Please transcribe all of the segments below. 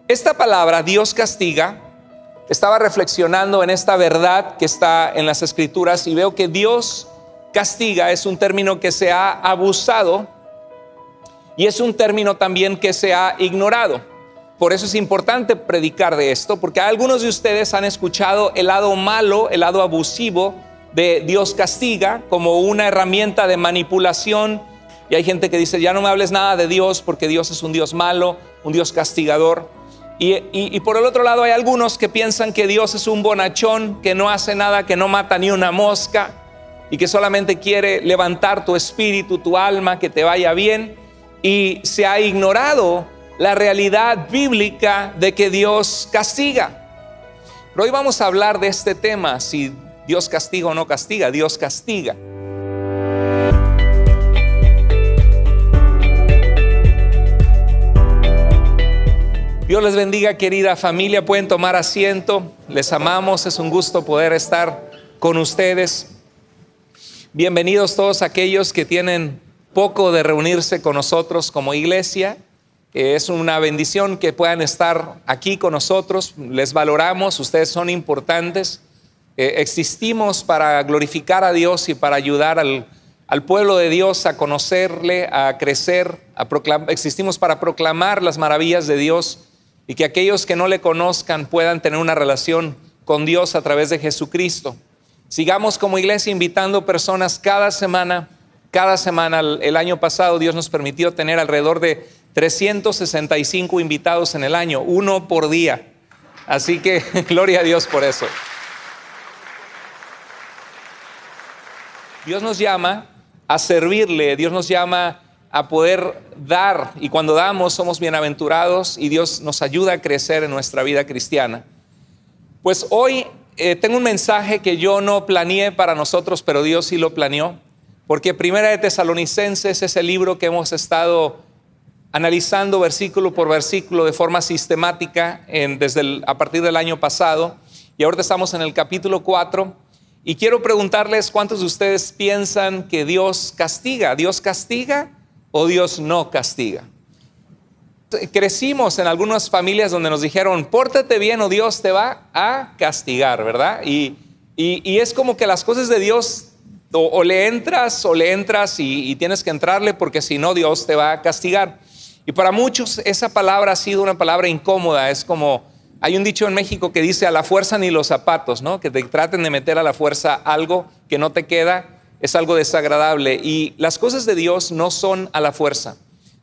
esta palabra, Dios castiga, estaba reflexionando en esta verdad que está en las Escrituras y veo que Dios castiga es un término que se ha abusado y es un término también que se ha ignorado. Por eso es importante predicar de esto, porque algunos de ustedes han escuchado el lado malo, el lado abusivo de Dios castiga como una herramienta de manipulación. Y hay gente que dice, ya no me hables nada de Dios porque Dios es un Dios malo, un Dios castigador. Y por el otro lado hay algunos que piensan que Dios es un bonachón, que no hace nada, que no mata ni una mosca y que solamente quiere levantar tu espíritu, tu alma, que te vaya bien. Y se ha ignorado la realidad bíblica de que Dios castiga. Pero hoy vamos a hablar de este tema, si Dios castiga o no castiga. Dios castiga. Dios les bendiga, querida familia. Pueden tomar asiento. Les amamos. Es un gusto poder estar con ustedes. Bienvenidos todos aquellos que tienen poco de reunirse con nosotros como iglesia. Es una bendición que puedan estar aquí con nosotros. Les valoramos. Ustedes son importantes. Existimos para glorificar a Dios y para ayudar al pueblo de Dios a conocerle, a crecer, existimos para proclamar las maravillas de Dios y que aquellos que no le conozcan puedan tener una relación con Dios a través de Jesucristo. Sigamos como iglesia invitando personas cada semana. El año pasado Dios nos permitió tener alrededor de 365 invitados en el año, uno por día. Así que gloria a Dios por eso. Dios nos llama a servirle, Dios nos llama a poder dar, y cuando damos somos bienaventurados y Dios nos ayuda a crecer en nuestra vida cristiana. Pues hoy tengo un mensaje que yo no planeé para nosotros, pero Dios sí lo planeó, porque Primera de Tesalonicenses es el libro que hemos estado analizando versículo por versículo de forma sistemática a partir del año pasado, y ahorita estamos en el capítulo 4. Y quiero preguntarles, ¿cuántos de ustedes piensan que Dios castiga? ¿Dios castiga o Dios no castiga? Crecimos en algunas familias donde nos dijeron, pórtate bien o Dios te va a castigar, ¿verdad? Y es como que las cosas de Dios o le entras y tienes que entrarle, porque si no Dios te va a castigar. Y para muchos esa palabra ha sido una palabra incómoda. Es como, hay un dicho en México que dice, a la fuerza ni los zapatos, ¿no? Que te traten de meter a la fuerza algo que no te queda, es algo desagradable. Y las cosas de Dios no son a la fuerza.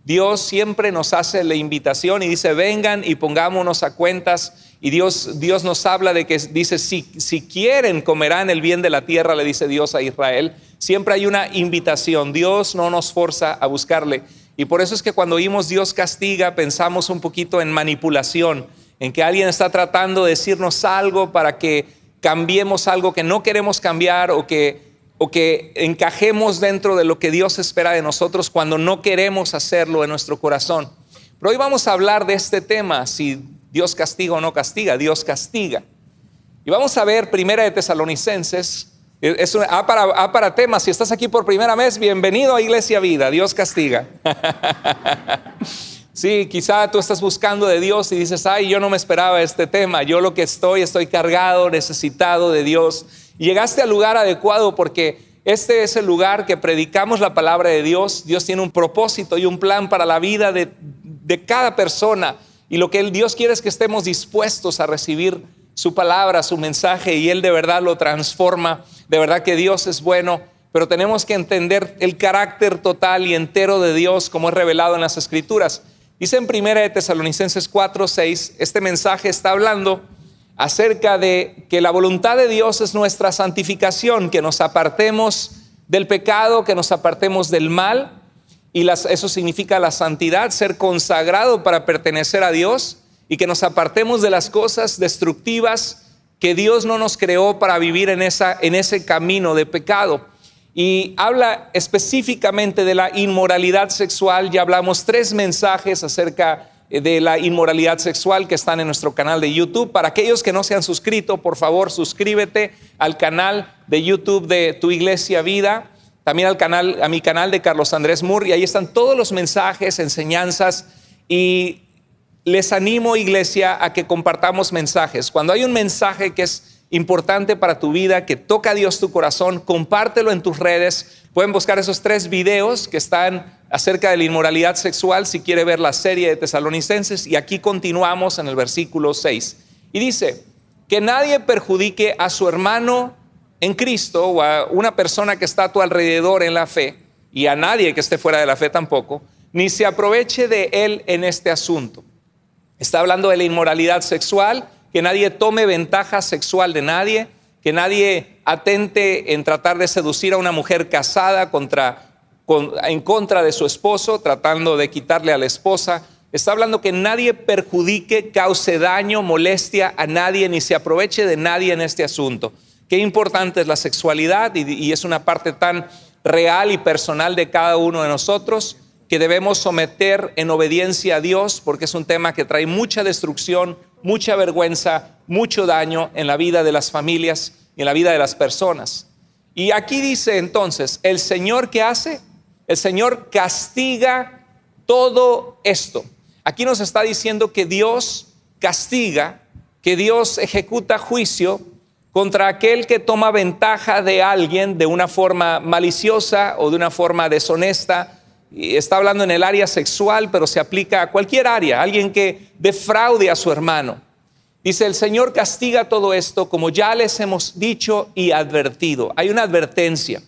Dios siempre nos hace la invitación y dice, vengan y pongámonos a cuentas. Y Dios nos habla de que dice, si quieren comerán el bien de la tierra, le dice Dios a Israel. Siempre hay una invitación. Dios no nos forza a buscarle. Y por eso es que cuando oímos Dios castiga, pensamos un poquito en manipulación, en que alguien está tratando de decirnos algo para que cambiemos algo que no queremos cambiar, o que encajemos dentro de lo que Dios espera de nosotros cuando no queremos hacerlo en nuestro corazón. Pero hoy vamos a hablar de este tema, si Dios castiga o no castiga. Dios castiga. Y vamos a ver Primera de Tesalonicenses. Es para temas. Si estás aquí por primera vez, bienvenido a Iglesia Vida. Dios castiga. Sí, quizá tú estás buscando de Dios y dices, ay, yo no me esperaba este tema. Yo lo que estoy cargado, necesitado de Dios. Y llegaste al lugar adecuado, porque este es el lugar que predicamos la palabra de Dios. Dios tiene un propósito y un plan para la vida de cada persona. Y lo que Dios quiere es que estemos dispuestos a recibir su palabra, su mensaje, y Él de verdad lo transforma. De verdad que Dios es bueno, pero tenemos que entender el carácter total y entero de Dios como es revelado en las Escrituras. Dice en Primera de Tesalonicenses 4:6, este mensaje está hablando acerca de que la voluntad de Dios es nuestra santificación, que nos apartemos del pecado, que nos apartemos del mal, y eso significa la santidad, ser consagrado para pertenecer a Dios, y que nos apartemos de las cosas destructivas que Dios no nos creó para vivir en ese camino de pecado. Y habla específicamente de la inmoralidad sexual. Ya hablamos 3 mensajes acerca de la inmoralidad sexual que están en nuestro canal de YouTube. Para aquellos que no se han suscrito, por favor, suscríbete al canal de YouTube de Tu Iglesia Vida, también a mi canal de Carlos Andrés Moore, y ahí están todos los mensajes, enseñanzas. Y les animo, iglesia, a que compartamos mensajes. Cuando hay un mensaje que es importante para tu vida, que toca a Dios tu corazón, compártelo en tus redes. Pueden buscar esos 3 videos que están acerca de la inmoralidad sexual si quiere ver la serie de Tesalonicenses. Y aquí continuamos en el versículo 6. Y dice, que nadie perjudique a su hermano en Cristo o a una persona que está a tu alrededor en la fe, y a nadie que esté fuera de la fe tampoco, ni se aproveche de él en este asunto. Está hablando de la inmoralidad sexual, que nadie tome ventaja sexual de nadie, que nadie atente en tratar de seducir a una mujer casada en contra de su esposo, tratando de quitarle a la esposa. Está hablando que nadie perjudique, cause daño, molestia a nadie, ni se aproveche de nadie en este asunto. Qué importante es la sexualidad y es una parte tan real y personal de cada uno de nosotros que debemos someter en obediencia a Dios, porque es un tema que trae mucha destrucción, mucha vergüenza, mucho daño en la vida de las familias y en la vida de las personas. Y aquí dice entonces, ¿el Señor qué hace? El Señor castiga todo esto. Aquí nos está diciendo que Dios castiga, que Dios ejecuta juicio contra aquel que toma ventaja de alguien de una forma maliciosa o de una forma deshonesta. Y está hablando en el área sexual, pero se aplica a cualquier área, alguien que defraude a su hermano. Dice, el Señor castiga todo esto, como ya les hemos dicho y advertido. Hay una advertencia.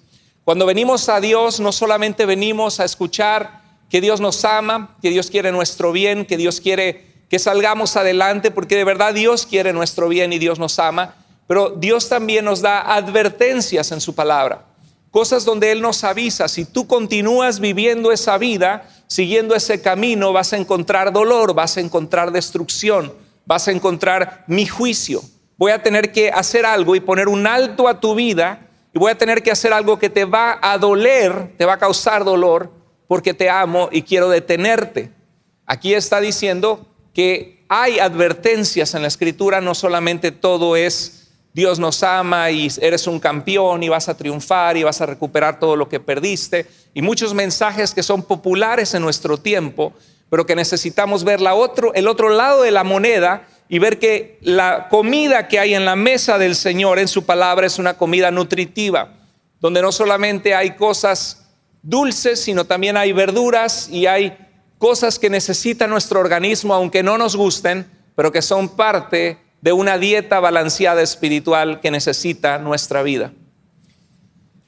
Cuando venimos a Dios, no solamente venimos a escuchar que Dios nos ama, que Dios quiere nuestro bien, que Dios quiere que salgamos adelante, porque de verdad Dios quiere nuestro bien y Dios nos ama, pero Dios también nos da advertencias en su palabra. Cosas donde Él nos avisa, si tú continúas viviendo esa vida, siguiendo ese camino, vas a encontrar dolor, vas a encontrar destrucción, vas a encontrar mi juicio. Voy a tener que hacer algo y poner un alto a tu vida, y voy a tener que hacer algo que te va a doler, te va a causar dolor, porque te amo y quiero detenerte. Aquí está diciendo que hay advertencias en la Escritura, no solamente todo es Dios nos ama y eres un campeón y vas a triunfar y vas a recuperar todo lo que perdiste, y muchos mensajes que son populares en nuestro tiempo, pero que necesitamos ver el otro lado de la moneda y ver que la comida que hay en la mesa del Señor en su palabra es una comida nutritiva, donde no solamente hay cosas dulces, sino también hay verduras y hay cosas que necesita nuestro organismo, aunque no nos gusten, pero que son parte de una dieta balanceada espiritual que necesita nuestra vida.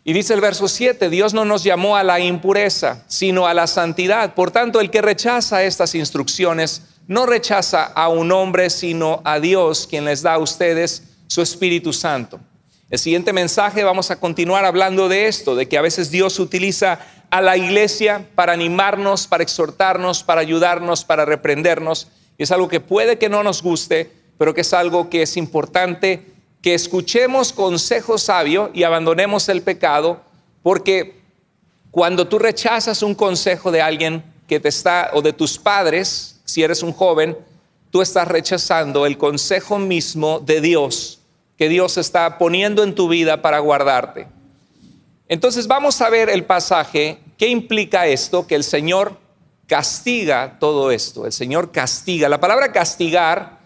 Y dice el verso 7, Dios no nos llamó a la impureza, sino a la santidad. Por tanto, el que rechaza estas instrucciones no rechaza a un hombre, sino a Dios, quien les da a ustedes su Espíritu Santo. El siguiente mensaje vamos a continuar hablando de esto, de que a veces Dios utiliza a la iglesia para animarnos, para exhortarnos, para ayudarnos, para reprendernos. Y es algo que puede que no nos guste, pero que es algo que es importante que escuchemos consejo sabio y abandonemos el pecado, porque cuando tú rechazas un consejo de alguien que te está, o de tus padres, si eres un joven, tú estás rechazando el consejo mismo de Dios, que Dios está poniendo en tu vida para guardarte. Entonces vamos a ver el pasaje. ¿Qué implica esto? Que el Señor castiga todo esto. El Señor castiga. La palabra castigar,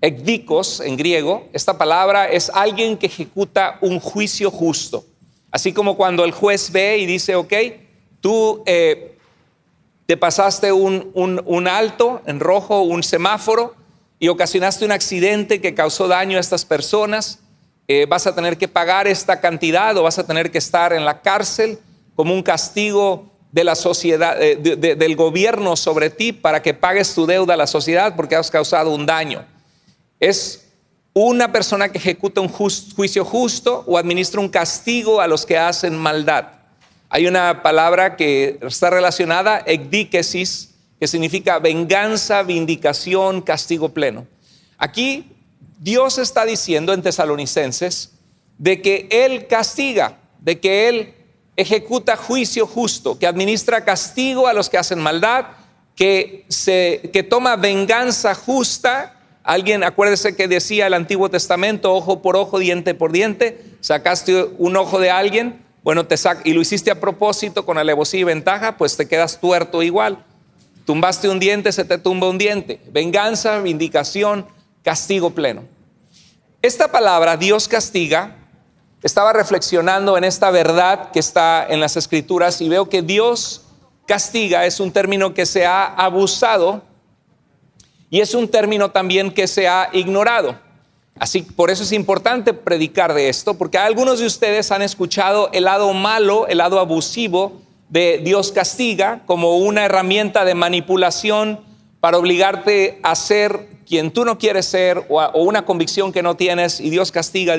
ekdikos en griego, esta palabra es alguien que ejecuta un juicio justo. Así como cuando el juez ve y dice, ok, tú te pasaste un alto en rojo, un semáforo, y ocasionaste un accidente que causó daño a estas personas, vas a tener que pagar esta cantidad o vas a tener que estar en la cárcel como un castigo de la sociedad, del gobierno sobre ti, para que pagues tu deuda a la sociedad porque has causado un daño. Es una persona que ejecuta un juicio justo o administra un castigo a los que hacen maldad. Hay una palabra que está relacionada, ekdikesis, que significa venganza, vindicación, castigo pleno. Aquí Dios está diciendo en Tesalonicenses de que Él castiga, de que Él ejecuta juicio justo, que administra castigo a los que hacen maldad, que toma venganza justa. Alguien, acuérdese que decía el Antiguo Testamento, ojo por ojo, diente por diente. Sacaste un ojo de alguien, bueno, y lo hiciste a propósito con alevosía y ventaja, pues te quedas tuerto igual. tumbaste un diente, se te tumba un diente. Venganza, vindicación, castigo pleno. Esta palabra, Dios castiga, estaba reflexionando en esta verdad que está en las Escrituras y veo que Dios castiga es un término que se ha abusado y es un término también que se ha ignorado. Así, por eso es importante predicar de esto, porque algunos de ustedes han escuchado el lado malo, el lado abusivo de Dios castiga como una herramienta de manipulación para obligarte a ser quien tú no quieres ser o una convicción que no tienes, y Dios castiga.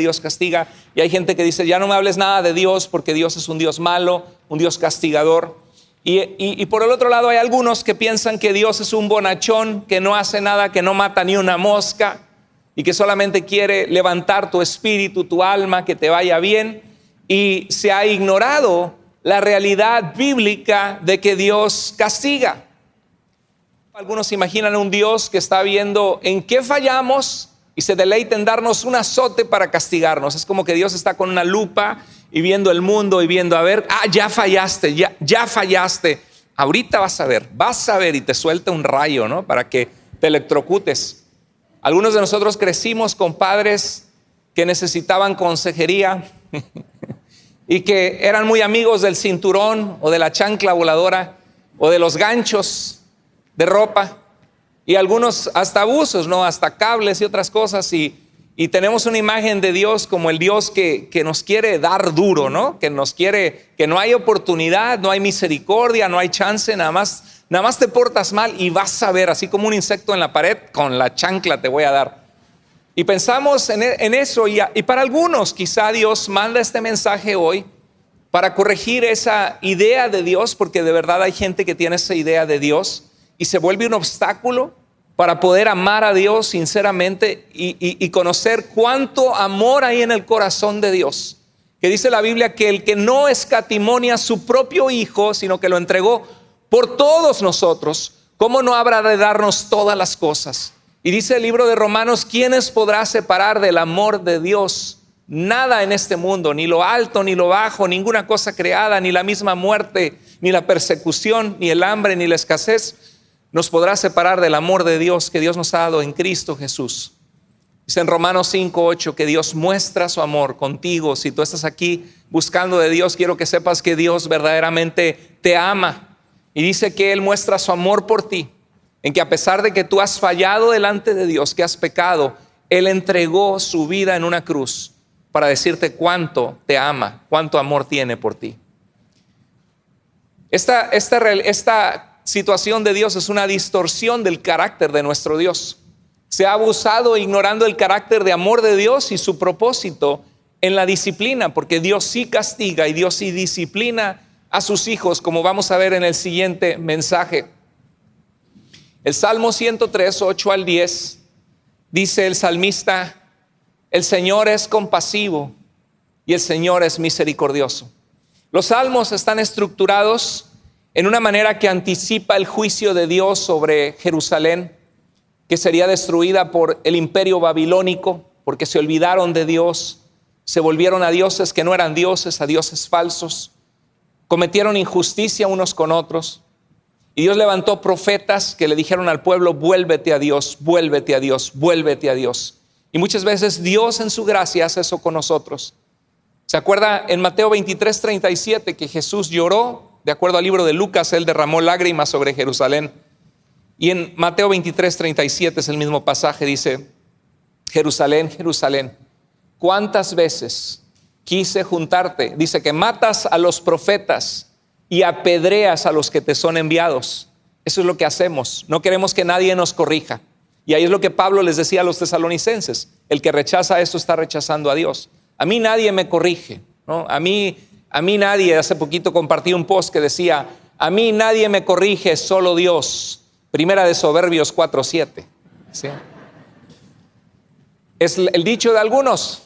Y hay gente que dice, ya no me hables nada de Dios porque Dios es un Dios malo, un Dios castigador. Y por el otro lado hay algunos que piensan que Dios es un bonachón, que no hace nada, que no mata ni una mosca y que solamente quiere levantar tu espíritu, tu alma, que te vaya bien. Y se ha ignorado la realidad bíblica de que Dios castiga. Algunos imaginan un Dios que está viendo en qué fallamos y se deleita en darnos un azote para castigarnos. Es como que Dios está con una lupa y viendo el mundo y viendo, a ver, ya fallaste, ya fallaste. Ahorita vas a ver y te suelta un rayo, ¿no? Para que te electrocutes. Algunos de nosotros crecimos con padres que necesitaban consejería y que eran muy amigos del cinturón o de la chancla voladora o de los ganchos de ropa, y algunos hasta abusos, ¿no? Hasta cables y otras cosas, y tenemos una imagen de Dios como el Dios que nos quiere dar duro, ¿no? Que nos quiere, que no hay oportunidad, no hay misericordia, no hay chance, nada más te portas mal y vas a ver, así como un insecto en la pared, con la chancla te voy a dar. Y pensamos en eso, y para algunos quizá Dios manda este mensaje hoy para corregir esa idea de Dios, porque de verdad hay gente que tiene esa idea de Dios y se vuelve un obstáculo para poder amar a Dios sinceramente y conocer cuánto amor hay en el corazón de Dios. Que dice la Biblia que el que no escatimó a su propio Hijo, sino que lo entregó por todos nosotros, ¿cómo no habrá de darnos todas las cosas? Y dice el libro de Romanos, ¿quiénes podrá separar del amor de Dios? Nada en este mundo, ni lo alto, ni lo bajo, ninguna cosa creada, ni la misma muerte, ni la persecución, ni el hambre, ni la escasez, nos podrá separar del amor de Dios que Dios nos ha dado en Cristo Jesús. Dice en Romanos 5:8 que Dios muestra su amor contigo. Si tú estás aquí buscando de Dios, quiero que sepas que Dios verdaderamente te ama. Y dice que Él muestra su amor por ti, en que a pesar de que tú has fallado delante de Dios, que has pecado, Él entregó su vida en una cruz para decirte cuánto te ama, cuánto amor tiene por ti. Esta situación de Dios es una distorsión del carácter de nuestro Dios. Se ha abusado ignorando el carácter de amor de Dios y su propósito en la disciplina, porque Dios sí castiga y Dios sí disciplina a sus hijos, como vamos a ver en el siguiente mensaje. El Salmo 103, 8 al 10, dice el salmista, el Señor es compasivo y el Señor es misericordioso. Los salmos están estructurados en una manera que anticipa el juicio de Dios sobre Jerusalén, que sería destruida por el imperio babilónico, porque se olvidaron de Dios, se volvieron a dioses que no eran dioses, a dioses falsos, cometieron injusticia unos con otros, y Dios levantó profetas que le dijeron al pueblo, vuélvete a Dios, vuélvete a Dios, vuélvete a Dios. Y muchas veces Dios en su gracia hace eso con nosotros. ¿Se acuerda en Mateo 23, 37 que Jesús lloró? De acuerdo al libro de Lucas, Él derramó lágrimas sobre Jerusalén. Y en Mateo 23, 37 es el mismo pasaje, dice, Jerusalén, Jerusalén, ¿cuántas veces quise juntarte? Dice que matas a los profetas y apedreas a los que te son enviados. Eso es lo que hacemos. No queremos que nadie nos corrija. Y ahí es lo que Pablo les decía a los tesalonicenses. El que rechaza esto está rechazando a Dios. A mí nadie me corrige, ¿no? A mí nadie, hace poquito compartí un post que decía, a mí nadie me corrige, solo Dios. Primera de Proverbios 4:7. ¿Sí? Es el dicho de algunos.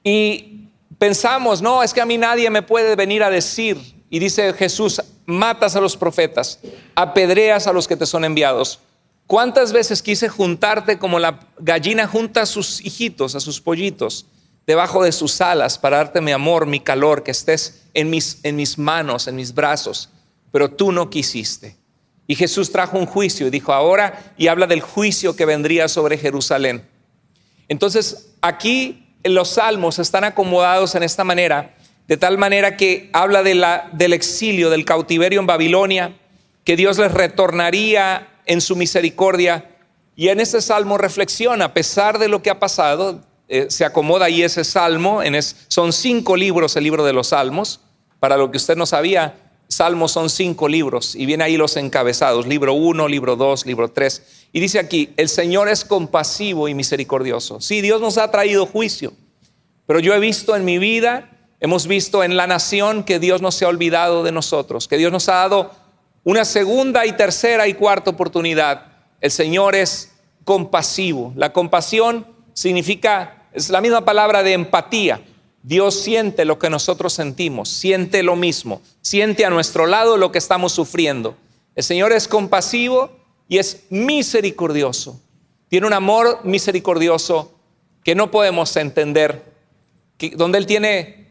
Y pensamos, no, es que a mí nadie me puede venir a decir. Y dice Jesús, matas a los profetas, apedreas a los que te son enviados. ¿Cuántas veces quise juntarte como la gallina junta a sus hijitos, a sus pollitos, debajo de sus alas para darte mi amor, mi calor, que estés en mis manos, en mis brazos? Pero tú no quisiste. Y Jesús trajo un juicio y dijo ahora, y habla del juicio que vendría sobre Jerusalén. Entonces aquí los salmos están acomodados en esta manera, de tal manera que habla del exilio, del cautiverio en Babilonia, que Dios les retornaría en su misericordia. Y en este salmo reflexiona, a pesar de lo que ha pasado, se acomoda ahí ese salmo. Son 5 libros el libro de los salmos. Para lo que usted no sabía, salmos son 5 libros y viene ahí los encabezados, libro 1, libro 2, libro 3. Y dice aquí, el Señor es compasivo y misericordioso. Sí, Dios nos ha traído juicio, pero yo he visto en mi vida, hemos visto en la nación que Dios no se ha olvidado de nosotros, que Dios nos ha dado una segunda y tercera y cuarta oportunidad. El Señor es compasivo. La compasión es la misma palabra de empatía. Dios siente lo que nosotros sentimos, siente lo mismo, siente a nuestro lado lo que estamos sufriendo. El Señor es compasivo y es misericordioso. Tiene un amor misericordioso que no podemos entender, donde Él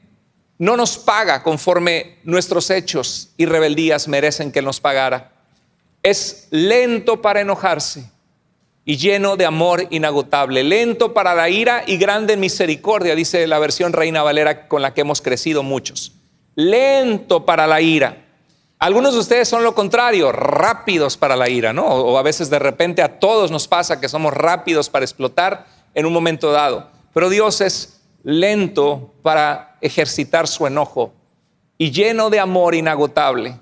no nos paga conforme nuestros hechos y rebeldías merecen que Él nos pagara. Es lento para enojarse y lleno de amor inagotable, lento para la ira y grande en misericordia, dice la versión Reina Valera con la que hemos crecido muchos. Lento para la ira. Algunos de ustedes son lo contrario, rápidos para la ira, ¿no? O a veces de repente a todos nos pasa que somos rápidos para explotar en un momento dado. Pero Dios es lento para ejercitar su enojo y lleno de amor inagotable.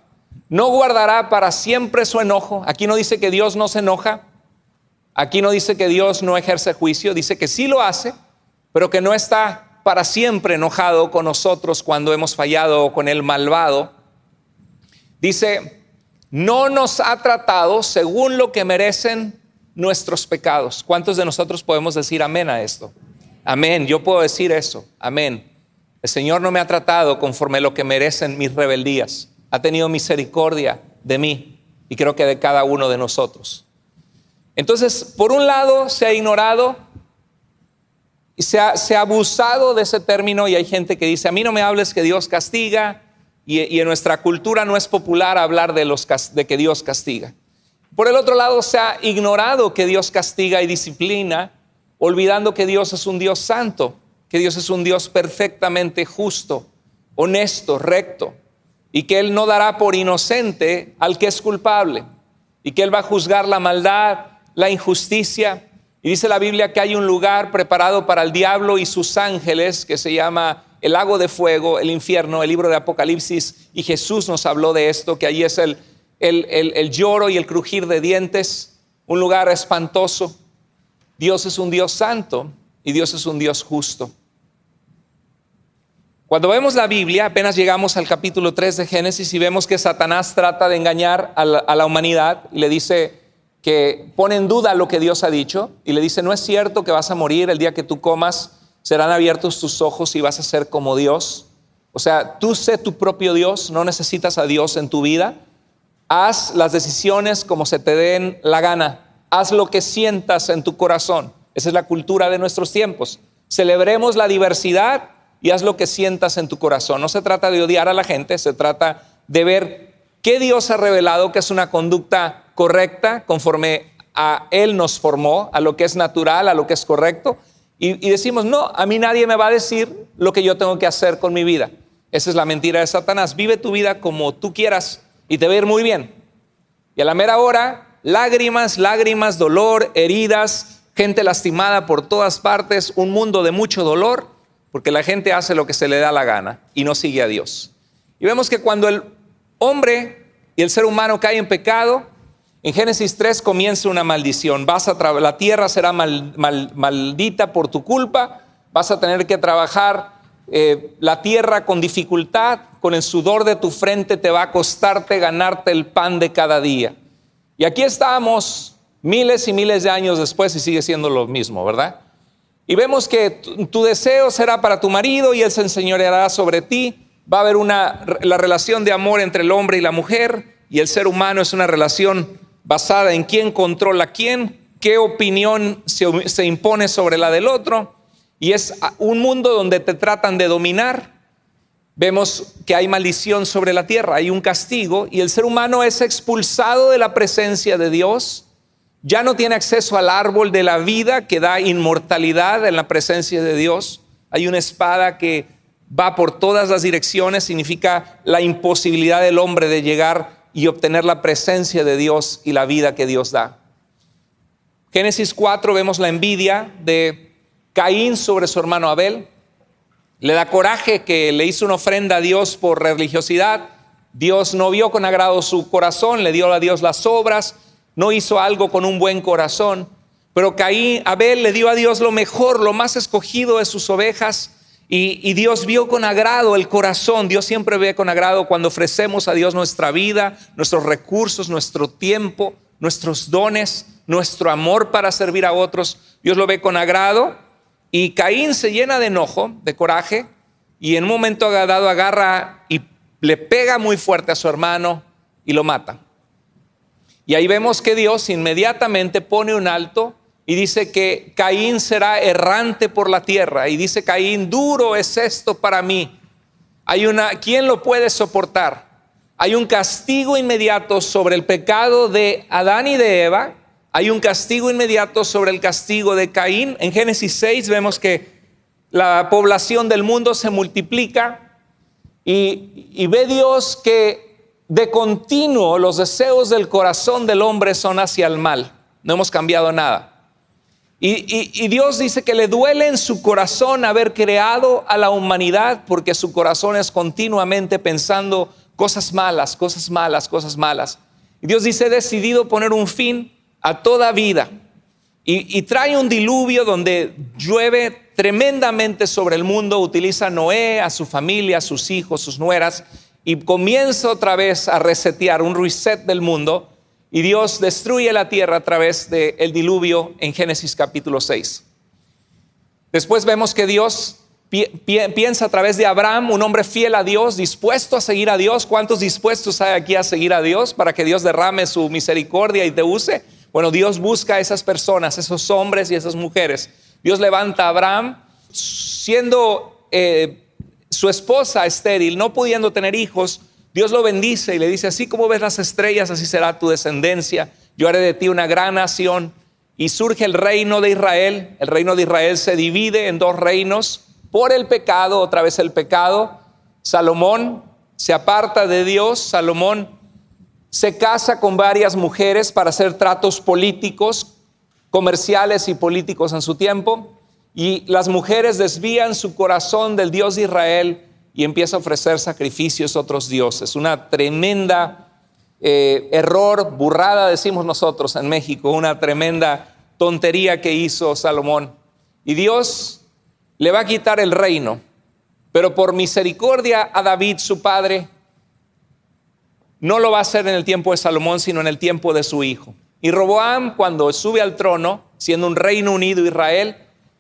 No guardará para siempre su enojo. Aquí no dice que Dios no se enoja. Aquí no dice que Dios no ejerce juicio, dice que sí lo hace, pero que no está para siempre enojado con nosotros cuando hemos fallado o con el malvado. Dice, no nos ha tratado según lo que merecen nuestros pecados. ¿Cuántos de nosotros podemos decir amén a esto? Amén, yo puedo decir eso, amén. El Señor no me ha tratado conforme lo que merecen mis rebeldías. Ha tenido misericordia de mí y creo que de cada uno de nosotros. Entonces, por un lado se ha ignorado y se ha abusado de ese término, y hay gente que dice, a mí no me hables que Dios castiga, y en nuestra cultura no es popular hablar de que Dios castiga. Por el otro lado se ha ignorado que Dios castiga y disciplina, olvidando que Dios es un Dios santo, que Dios es un Dios perfectamente justo, honesto, recto, y que Él no dará por inocente al que es culpable, y que Él va a juzgar la maldad, la injusticia. Y dice la Biblia que hay un lugar preparado para el diablo y sus ángeles que se llama el lago de fuego, el infierno, el libro de Apocalipsis, y Jesús nos habló de esto, que allí es el lloro y el crujir de dientes, un lugar espantoso. Dios es un Dios santo y Dios es un Dios justo. Cuando vemos la Biblia, apenas llegamos al capítulo 3 de Génesis y vemos que Satanás trata de engañar a la humanidad y le dice que pone en duda lo que Dios ha dicho y le dice, no es cierto que vas a morir, el día que tú comas serán abiertos tus ojos y vas a ser como Dios. O sea, tú sé tu propio Dios, no necesitas a Dios en tu vida. Haz las decisiones como se te den la gana, haz lo que sientas en tu corazón. Esa es la cultura de nuestros tiempos. Celebremos la diversidad y haz lo que sientas en tu corazón. No se trata de odiar a la gente, se trata de ver qué Dios ha revelado que es una conducta correcta conforme a Él nos formó, a lo que es natural, a lo que es correcto, y decimos, no, a mí nadie me va a decir lo que yo tengo que hacer con mi vida. Esa es la mentira de Satanás. Vive tu vida como tú quieras y te va a ir muy bien. Y a la mera hora, lágrimas, dolor, heridas, gente lastimada por todas partes, un mundo de mucho dolor, porque la gente hace lo que se le da la gana y no sigue a Dios. Y vemos que cuando el hombre y el ser humano caen en pecado, en Génesis 3 comienza una maldición. La tierra será maldita por tu culpa, vas a tener que trabajar la tierra con dificultad, con el sudor de tu frente te va a costarte ganarte el pan de cada día. Y aquí estamos miles y miles de años después y sigue siendo lo mismo, ¿verdad? Y vemos que tu deseo será para tu marido y él se enseñoreará sobre ti. Va a haber la relación de amor entre el hombre y la mujer, y el ser humano es una relación basada en quién controla a quién, qué opinión se impone sobre la del otro, y es un mundo donde te tratan de dominar. vemos que hay maldición sobre la tierra, hay un castigo y el ser humano es expulsado de la presencia de Dios. Ya no tiene acceso al árbol de la vida que da inmortalidad en la presencia de Dios. Hay una espada que va por todas las direcciones, significa la imposibilidad del hombre de llegar y obtener la presencia de Dios y la vida que Dios da. Génesis 4 vemos la envidia de Caín sobre su hermano Abel. Le da coraje que le hizo una ofrenda a Dios por religiosidad. Dios no vio con agrado su corazón, le dio a Dios las obras, no hizo algo con un buen corazón. Pero Abel le dio a Dios lo mejor, lo más escogido de sus ovejas. Y Dios vio con agrado el corazón. Dios siempre ve con agrado cuando ofrecemos a Dios nuestra vida, nuestros recursos, nuestro tiempo, nuestros dones, nuestro amor para servir a otros. Dios lo ve con agrado. Y Caín se llena de enojo, de coraje, y en un momento dado agarra y le pega muy fuerte a su hermano y lo mata. Y ahí vemos que Dios inmediatamente pone un alto y dice que Caín será errante por la tierra. Y dice Caín, duro es esto para mí. ¿Quién lo puede soportar? Hay un castigo inmediato sobre el pecado de Adán y de Eva. Hay un castigo inmediato sobre el castigo de Caín. En Génesis 6 vemos que la población del mundo se multiplica y ve Dios que de continuo los deseos del corazón del hombre son hacia el mal. No hemos cambiado nada. Y Dios dice que le duele en su corazón haber creado a la humanidad, porque su corazón es continuamente pensando cosas malas, cosas malas, cosas malas. Y Dios dice, he decidido poner un fin a toda vida. Y trae un diluvio donde llueve tremendamente sobre el mundo. Utiliza a Noé, a su familia, a sus hijos, sus nueras, y comienza otra vez a resetear, un reset del mundo. Y Dios destruye la tierra a través del diluvio en Génesis capítulo 6. Después vemos que Dios piensa a través de Abraham, un hombre fiel a Dios, dispuesto a seguir a Dios. ¿Cuántos dispuestos hay aquí a seguir a Dios para que Dios derrame su misericordia y te use? Bueno, Dios busca a esas personas, esos hombres y esas mujeres. Dios levanta a Abraham, siendo su esposa estéril, no pudiendo tener hijos. Dios lo bendice y le dice, así como ves las estrellas, así será tu descendencia. Yo haré de ti una gran nación. Y surge el reino de Israel. El reino de Israel se divide en dos reinos por el pecado, otra vez el pecado. Salomón se aparta de Dios. Salomón se casa con varias mujeres para hacer tratos políticos, comerciales y políticos en su tiempo. Y las mujeres desvían su corazón del Dios de Israel y empieza a ofrecer sacrificios a otros dioses. Una tremenda error, burrada decimos nosotros en México, una tremenda tontería que hizo Salomón. Y Dios le va a quitar el reino, pero por misericordia a David, su padre, no lo va a hacer en el tiempo de Salomón, sino en el tiempo de su hijo. Y Roboam, cuando sube al trono, siendo un reino unido Israel,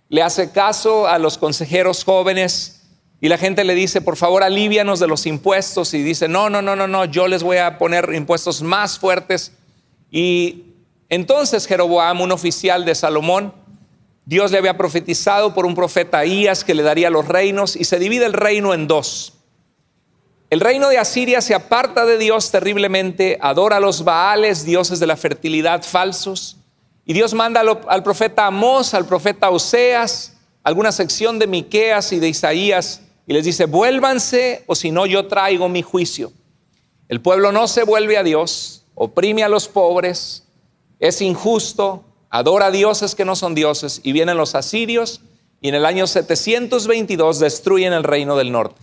le hace caso a los consejeros jóvenes. Y la gente le dice, por favor, alívianos de los impuestos. Y dice, no, yo les voy a poner impuestos más fuertes. Y entonces Jeroboam, un oficial de Salomón, Dios le había profetizado por un profeta Ahías que le daría los reinos, y se divide el reino en dos. El reino de Asiria se aparta de Dios terriblemente, adora a los Baales, dioses de la fertilidad falsos. Y Dios manda al profeta Amós, al profeta Oseas, alguna sección de Miqueas y de Isaías, y les dice, vuélvanse o si no yo traigo mi juicio. El pueblo no se vuelve a Dios, oprime a los pobres, es injusto, adora a dioses que no son dioses, y vienen los asirios y en el año 722 destruyen el reino del norte.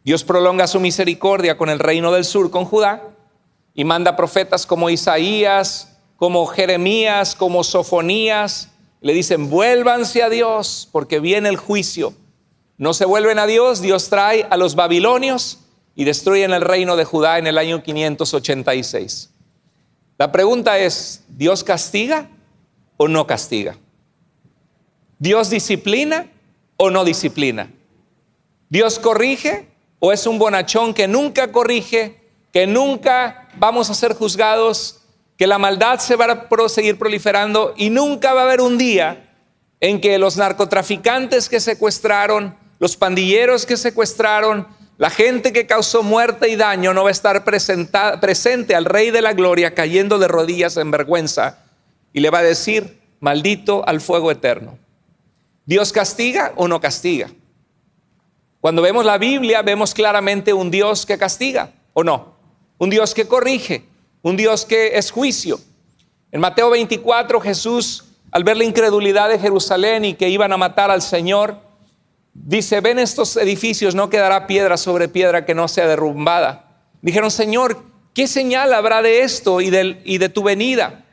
Dios prolonga su misericordia con el reino del sur, con Judá, y manda profetas como Isaías, como Jeremías, como Sofonías. Le dicen, vuélvanse a Dios porque viene el juicio. No se vuelven a Dios, Dios trae a los babilonios y destruyen el reino de Judá en el año 586. La pregunta es, ¿Dios castiga o no castiga? ¿Dios disciplina o no disciplina? ¿Dios corrige o es un bonachón que nunca corrige, que nunca vamos a ser juzgados, que la maldad se va a seguir proliferando y nunca va a haber un día en que los narcotraficantes que secuestraron, los pandilleros que secuestraron, La gente que causó muerte y daño no va a estar presente al Rey de la Gloria cayendo de rodillas en vergüenza y le va a decir: maldito al fuego eterno. ¿Dios castiga o no castiga? Cuando vemos la Biblia vemos claramente un Dios que castiga, ¿o no? Un Dios que corrige, un Dios que es juicio. En Mateo 24, Jesús, al ver la incredulidad de Jerusalén y que iban a matar al Señor, dice: ven estos edificios, no quedará piedra sobre piedra que no sea derrumbada. Dijeron: Señor, ¿qué señal habrá de esto y de tu venida?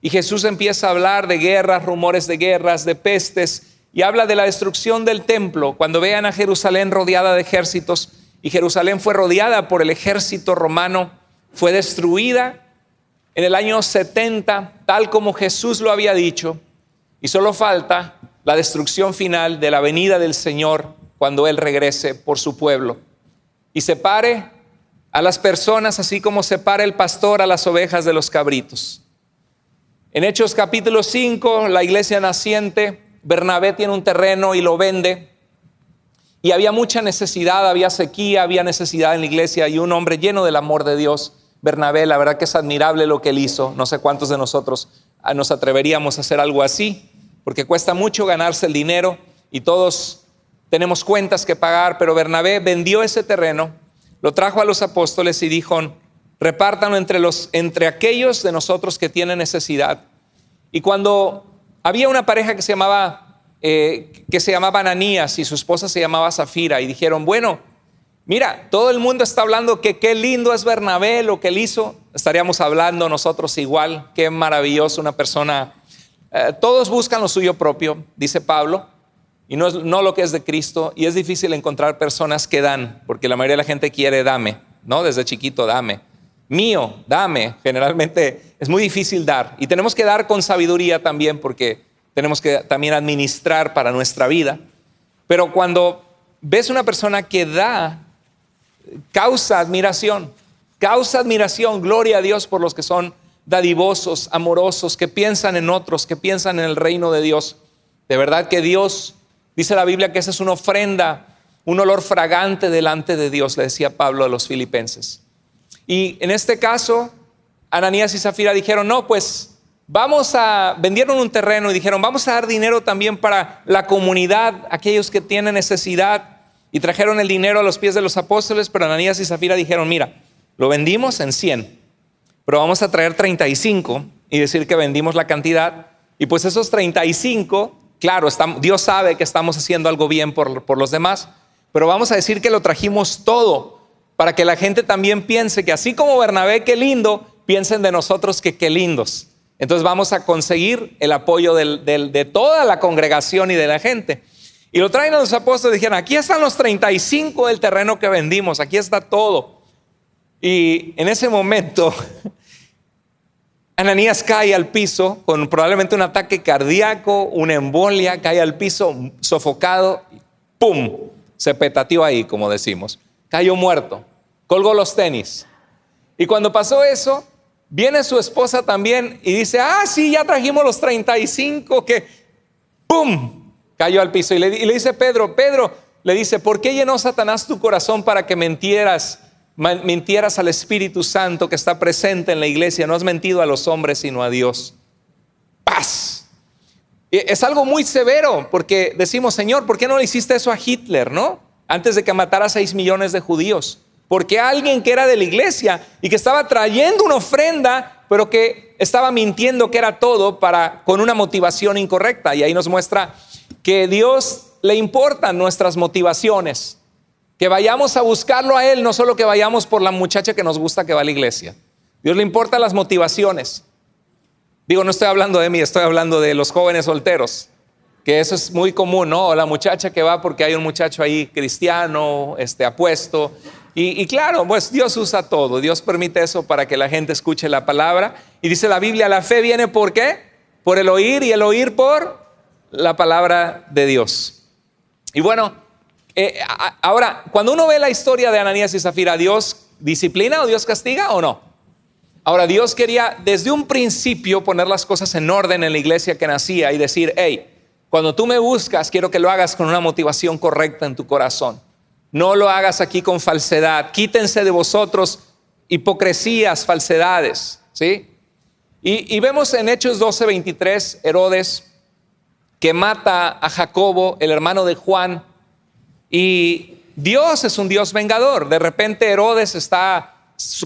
Y Jesús empieza a hablar de guerras, rumores de guerras, de pestes, y habla de la destrucción del templo. Cuando vean a Jerusalén rodeada de ejércitos, y Jerusalén fue rodeada por el ejército romano, fue destruida en el año 70, tal como Jesús lo había dicho, y solo falta la destrucción final de la venida del Señor cuando Él regrese por su pueblo y separe a las personas así como separa el pastor a las ovejas de los cabritos. En Hechos capítulo 5, la iglesia naciente, Bernabé tiene un terreno y lo vende, y había mucha necesidad, había sequía, había necesidad en la iglesia, y un hombre lleno del amor de Dios, Bernabé, la verdad que es admirable lo que él hizo. No sé cuántos de nosotros nos atreveríamos a hacer algo así, porque cuesta mucho ganarse el dinero y todos tenemos cuentas que pagar. Pero Bernabé vendió ese terreno, lo trajo a los apóstoles y dijo: repártanlo entre aquellos de nosotros que tienen necesidad. Y cuando había una pareja que se llamaba Ananías y su esposa se llamaba Zafira, y dijeron: bueno, mira, todo el mundo está hablando que qué lindo es Bernabé, lo que él hizo. Estaríamos hablando nosotros igual, qué maravilloso una persona. Todos buscan lo suyo propio, dice Pablo, y no lo que es de Cristo. Y es difícil encontrar personas que dan, porque la mayoría de la gente quiere dame, ¿no? Desde chiquito, dame. Mío, dame. Generalmente es muy difícil dar. Y tenemos que dar con sabiduría también, porque tenemos que también administrar para nuestra vida. Pero cuando ves una persona que da, causa admiración, gloria a Dios por los que son dadivosos, amorosos, que piensan en otros, que piensan en el reino de Dios. De verdad que Dios, dice la Biblia, que esa es una ofrenda, un olor fragante delante de Dios, le decía Pablo a los filipenses. Y en este caso, Ananías y Zafira dijeron: no, pues vendieron un terreno y dijeron: vamos a dar dinero también para la comunidad, aquellos que tienen necesidad. Y trajeron el dinero a los pies de los apóstoles, pero Ananías y Zafira dijeron: mira, lo vendimos en 100, pero vamos a traer 35 y decir que vendimos la cantidad. Y pues esos 35, claro, Dios sabe que estamos haciendo algo bien por los demás, pero vamos a decir que lo trajimos todo, para que la gente también piense que así como Bernabé, qué lindo, piensen de nosotros que qué lindos. Entonces vamos a conseguir el apoyo de toda la congregación y de la gente. Y lo traen a los apóstoles y dijeron: aquí están los 35 del terreno que vendimos, aquí está todo. Y en ese momento Ananías cae al piso con probablemente un ataque cardíaco, una embolia, cae al piso sofocado, ¡pum! Se petateó ahí, como decimos. Cayó muerto, colgó los tenis. Y cuando pasó eso, viene su esposa también y dice: sí, ya trajimos los 35, que ¡pum! Cayó al piso. Y le dice Pedro, le dice: ¿por qué llenó Satanás tu corazón para que mintieras al Espíritu Santo que está presente en la iglesia? No has mentido a los hombres sino a Dios. Paz. Es algo muy severo, porque decimos: Señor, ¿por qué no le hiciste eso a Hitler, no? Antes de que matara a 6 millones de judíos. Porque alguien que era de la iglesia y que estaba trayendo una ofrenda, pero que estaba mintiendo que era todo con una motivación incorrecta. Y ahí nos muestra que a Dios le importan nuestras motivaciones, que vayamos a buscarlo a Él, no solo que vayamos por la muchacha que nos gusta que va a la iglesia. Dios le importan las motivaciones. Digo, no estoy hablando de mí, estoy hablando de los jóvenes solteros, que eso es muy común, ¿no? O la muchacha que va porque hay un muchacho ahí cristiano, apuesto. Y claro, pues Dios usa todo. Dios permite eso para que la gente escuche la palabra. Y dice la Biblia: la fe viene ¿por qué? Por el oír, y el oír por la palabra de Dios. Y bueno, ahora, cuando uno ve la historia de Ananías y Zafira, ¿Dios disciplina o Dios castiga o no? Ahora, Dios quería desde un principio poner las cosas en orden en la iglesia que nacía y decir: hey, cuando tú me buscas, quiero que lo hagas con una motivación correcta en tu corazón. no lo hagas aquí con falsedad. Quítense de vosotros hipocresías, falsedades, ¿sí? Y vemos en Hechos 12:23, Herodes, que mata a Jacobo, el hermano de Juan, y Dios es un Dios vengador. De repente Herodes está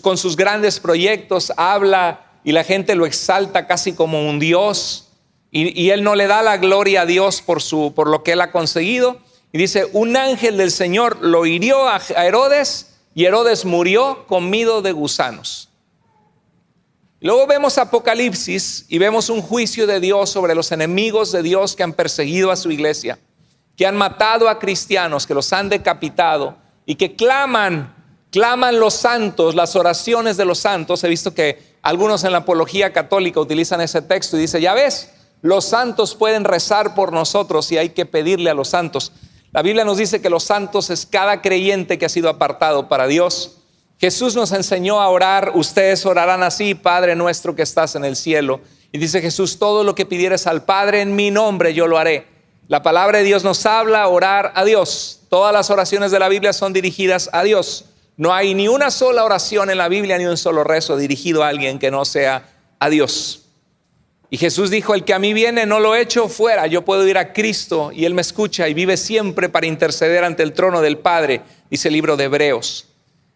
con sus grandes proyectos, habla y la gente lo exalta casi como un Dios, y él no le da la gloria a Dios por lo que él ha conseguido. Y dice, un ángel del Señor lo hirió a Herodes, y Herodes murió comido de gusanos. Luego vemos Apocalipsis y vemos un juicio de Dios sobre los enemigos de Dios que han perseguido a su iglesia, que han matado a cristianos, que los han decapitado y que claman los santos, las oraciones de los santos. He visto que algunos en la apología católica utilizan ese texto y dice, ya ves, los santos pueden rezar por nosotros y hay que pedirle a los santos. La Biblia nos dice que los santos es cada creyente que ha sido apartado para Dios. Jesús nos enseñó a orar, ustedes orarán así, Padre nuestro que estás en el cielo. Y dice Jesús, todo lo que pidieres al Padre en mi nombre yo lo haré. La palabra de Dios nos habla a orar a Dios. Todas las oraciones de la Biblia son dirigidas a Dios. No hay ni una sola oración en la Biblia, ni un solo rezo dirigido a alguien que no sea a Dios. Y Jesús dijo, el que a mí viene no lo echo fuera. Yo puedo ir a Cristo y Él me escucha y vive siempre para interceder ante el trono del Padre, dice el libro de Hebreos.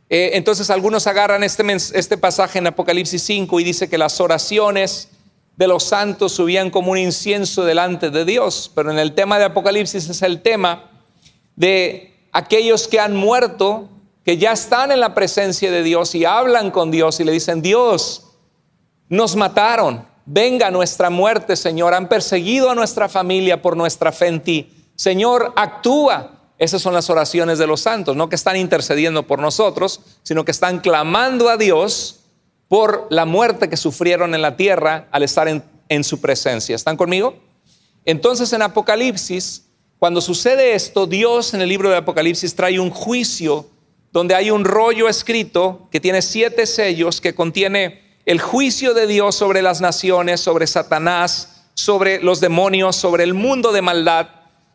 Entonces algunos agarran este pasaje en Apocalipsis 5 y dice que las oraciones de los santos subían como un incienso delante de Dios. Pero en el tema de Apocalipsis es el tema de aquellos que han muerto, que ya están en la presencia de Dios y hablan con Dios y le dicen, Dios, nos mataron, venga nuestra muerte, Señor, han perseguido a nuestra familia por nuestra fe en ti. Señor, actúa. Esas son las oraciones de los santos, no que están intercediendo por nosotros, sino que están clamando a Dios por la muerte que sufrieron en la tierra al estar en su presencia. ¿Están conmigo? Entonces en Apocalipsis, cuando sucede esto, Dios en el libro de Apocalipsis trae un juicio donde hay un rollo escrito que tiene 7 sellos, que contiene el juicio de Dios sobre las naciones, sobre Satanás, sobre los demonios, sobre el mundo de maldad.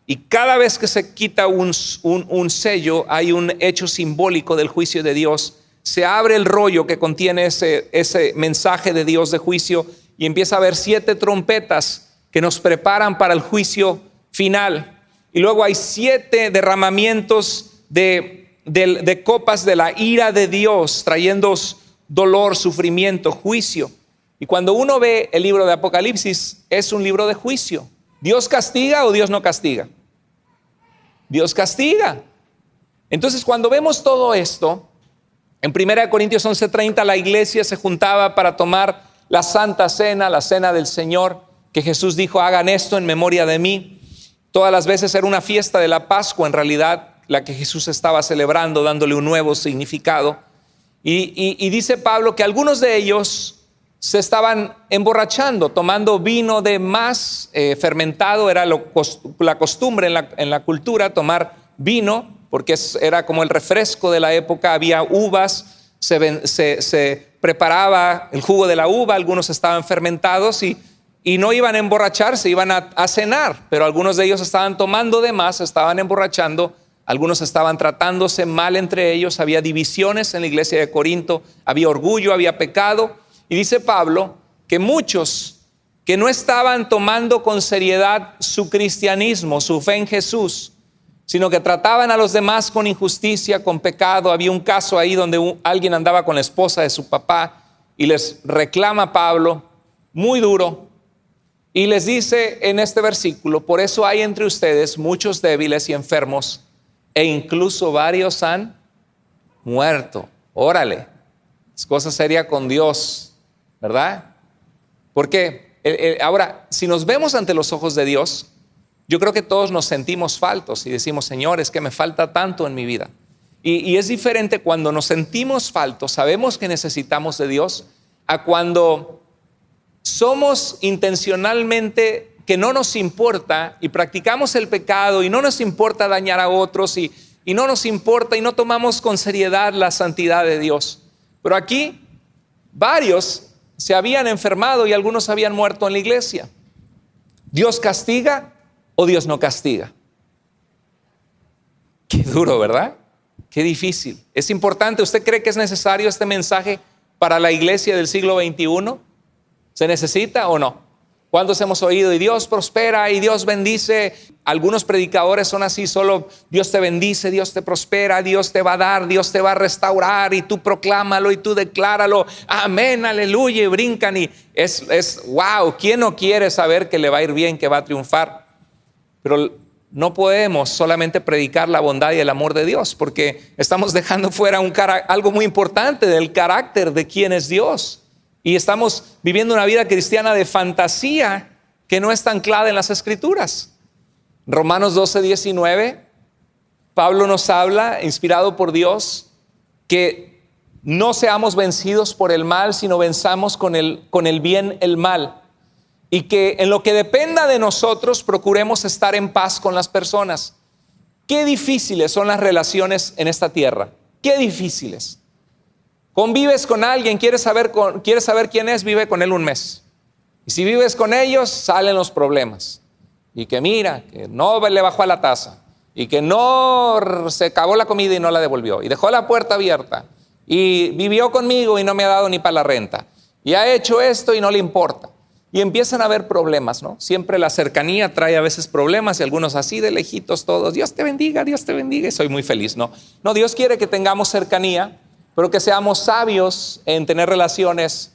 Y cada vez que se quita un sello, hay un hecho simbólico del juicio de Dios. Se abre el rollo que contiene ese mensaje de Dios de juicio y empieza a haber 7 trompetas que nos preparan para el juicio final. Y luego hay 7 derramamientos de copas de la ira de Dios, trayendo dolor, sufrimiento, juicio. Y cuando uno ve el libro de Apocalipsis, es un libro de juicio. ¿Dios castiga o Dios no castiga? Dios castiga. Entonces, cuando vemos todo esto, en 1 Corintios 11:30, la iglesia se juntaba para tomar la Santa Cena, la Cena del Señor, que Jesús dijo, hagan esto en memoria de mí. Todas las veces era una fiesta de la Pascua, en realidad, la que Jesús estaba celebrando, dándole un nuevo significado. Y dice Pablo que algunos de ellos se estaban emborrachando, tomando vino de más fermentado. Era la costumbre en la cultura tomar vino, porque era como el refresco de la época. Había uvas, se preparaba el jugo de la uva, algunos estaban fermentados y no iban a emborracharse, iban a cenar, pero algunos de ellos estaban tomando de más, estaban emborrachando. Algunos estaban tratándose mal entre ellos, había divisiones en la iglesia de Corinto, había orgullo, había pecado. Y dice Pablo que muchos que no estaban tomando con seriedad su cristianismo, su fe en Jesús, sino que trataban a los demás con injusticia, con pecado. Había un caso ahí donde alguien andaba con la esposa de su papá y les reclama a Pablo muy duro y les dice en este versículo, por eso hay entre ustedes muchos débiles y enfermos e incluso varios han muerto. Órale, es cosa seria con Dios, ¿verdad? Porque ahora, si nos vemos ante los ojos de Dios, yo creo que todos nos sentimos faltos y decimos, Señor, es que me falta tanto en mi vida. Y es diferente cuando nos sentimos faltos, sabemos que necesitamos de Dios, a cuando somos intencionalmente que no nos importa y practicamos el pecado y no nos importa dañar a otros y no nos importa y no tomamos con seriedad la santidad de Dios. Pero aquí varios se habían enfermado y algunos habían muerto en la iglesia. ¿Dios castiga o Dios no castiga? Qué duro, ¿verdad? Qué difícil. Es importante. ¿Usted cree que es necesario este mensaje para la iglesia del siglo XXI? ¿Se necesita o no? ¿Cuántos hemos oído? Y Dios prospera y Dios bendice. Algunos predicadores son así, solo Dios te bendice, Dios te prospera, Dios te va a dar, Dios te va a restaurar, y tú proclámalo y tú decláralo. Amén, aleluya, y brincan. Y es wow. ¿Quién no quiere saber que le va a ir bien, que va a triunfar? Pero no podemos solamente predicar la bondad y el amor de Dios, porque estamos dejando fuera algo muy importante del carácter de quién es Dios. Y estamos viviendo una vida cristiana de fantasía que no está anclada en las Escrituras. Romanos 12:19, Pablo nos habla, inspirado por Dios, que no seamos vencidos por el mal, sino venzamos con el bien el mal. Y que en lo que dependa de nosotros procuremos estar en paz con las personas. Qué difíciles son las relaciones en esta tierra. Qué difíciles. Convives con alguien, quieres saber quién es, vive con él un mes. Y si vives con ellos, salen los problemas. Y que mira, que no le bajó a la taza. Y que no se acabó la comida y no la devolvió. Y dejó la puerta abierta. Y vivió conmigo y no me ha dado ni para la renta. Y ha hecho esto y no le importa. Y empiezan a haber problemas, ¿no? Siempre la cercanía trae a veces problemas, y algunos así de lejitos todos. Dios te bendiga, y soy muy feliz, ¿no? No, Dios quiere que tengamos cercanía, pero que seamos sabios en tener relaciones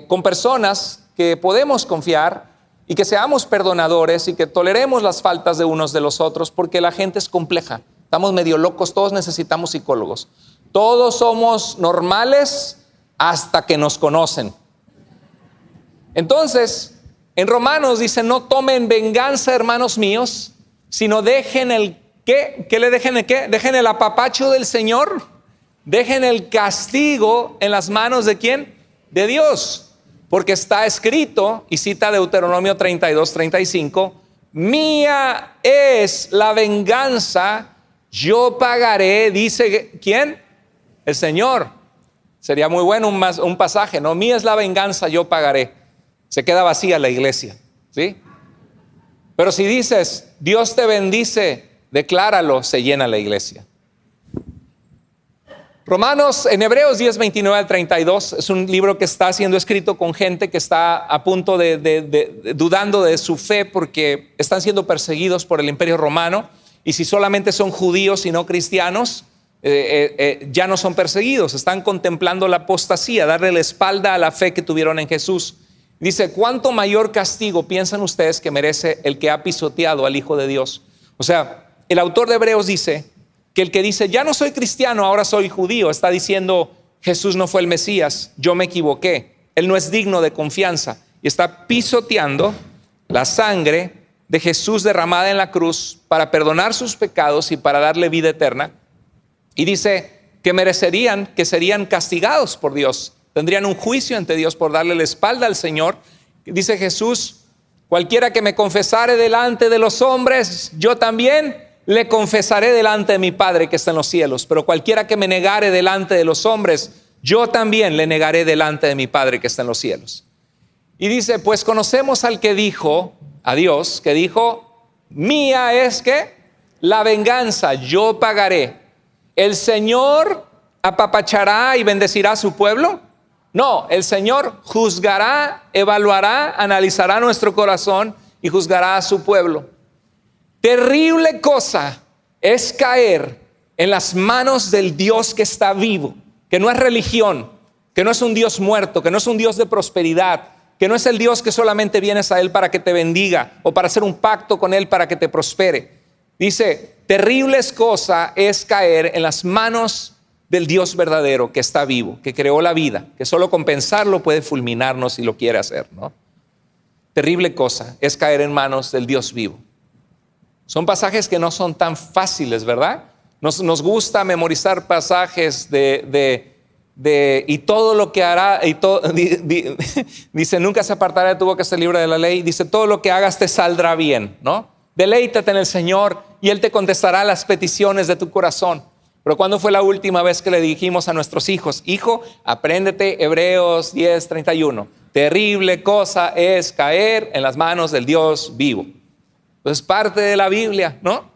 con personas que podemos confiar, y que seamos perdonadores y que toleremos las faltas de unos de los otros, porque la gente es compleja. Estamos medio locos, todos necesitamos psicólogos. Todos somos normales hasta que nos conocen. Entonces, en Romanos dice: no tomen venganza, hermanos míos, sino dejen el ¿qué? ¿Qué le dejen el qué? Dejen el apapacho del Señor. Dejen el castigo en las manos ¿de quién? De Dios. Porque está escrito, y cita Deuteronomio 32:35, mía es la venganza, yo pagaré, dice ¿quién? El Señor. Sería muy bueno un pasaje, ¿no? Mía es la venganza, yo pagaré. Se queda vacía la iglesia, ¿sí? Pero si dices, Dios te bendice, decláralo, se llena la iglesia. Romanos, en Hebreos 10:29-32, es un libro que está siendo escrito con gente que está a punto de dudando de su fe, porque están siendo perseguidos por el Imperio Romano, y si solamente son judíos y no cristianos, ya no son perseguidos. Están contemplando la apostasía, darle la espalda a la fe que tuvieron en Jesús. Dice: ¿cuánto mayor castigo piensan ustedes que merece el que ha pisoteado al Hijo de Dios? O sea, el autor de Hebreos dice que el que dice, ya no soy cristiano, ahora soy judío, está diciendo, Jesús no fue el Mesías, yo me equivoqué, él no es digno de confianza, y está pisoteando la sangre de Jesús derramada en la cruz para perdonar sus pecados y para darle vida eterna. Y dice que merecerían, que serían castigados por Dios, tendrían un juicio ante Dios por darle la espalda al Señor. Dice Jesús: cualquiera que me confesare delante de los hombres, yo también le confesaré delante de mi Padre que está en los cielos. Pero cualquiera que me negare delante de los hombres, yo también le negaré delante de mi Padre que está en los cielos. Y dice: pues conocemos al que dijo, a Dios, que dijo, mía es que la venganza, yo pagaré. ¿El Señor apapachará y bendecirá a su pueblo? No, el Señor juzgará, evaluará, analizará nuestro corazón y juzgará a su pueblo. Terrible cosa es caer en las manos del Dios que está vivo, que no es religión, que no es un Dios muerto, que no es un Dios de prosperidad, que no es el Dios que solamente vienes a Él para que te bendiga o para hacer un pacto con Él para que te prospere. Dice: terrible cosa es caer en las manos del Dios verdadero que está vivo, que creó la vida, que solo con pensarlo puede fulminarnos si lo quiere hacer, ¿no? Terrible cosa es caer en manos del Dios vivo. Son pasajes que no son tan fáciles, ¿verdad? Nos gusta memorizar pasajes y todo lo que hará, dice, nunca se apartará de tu boca este libro de la ley, dice, todo lo que hagas te saldrá bien, ¿no? Deleítate en el Señor y Él te contestará las peticiones de tu corazón. Pero ¿cuándo fue la última vez que le dijimos a nuestros hijos, hijo, apréndete Hebreos 10:31? Terrible cosa es caer en las manos del Dios vivo. Entonces parte de la Biblia, ¿no?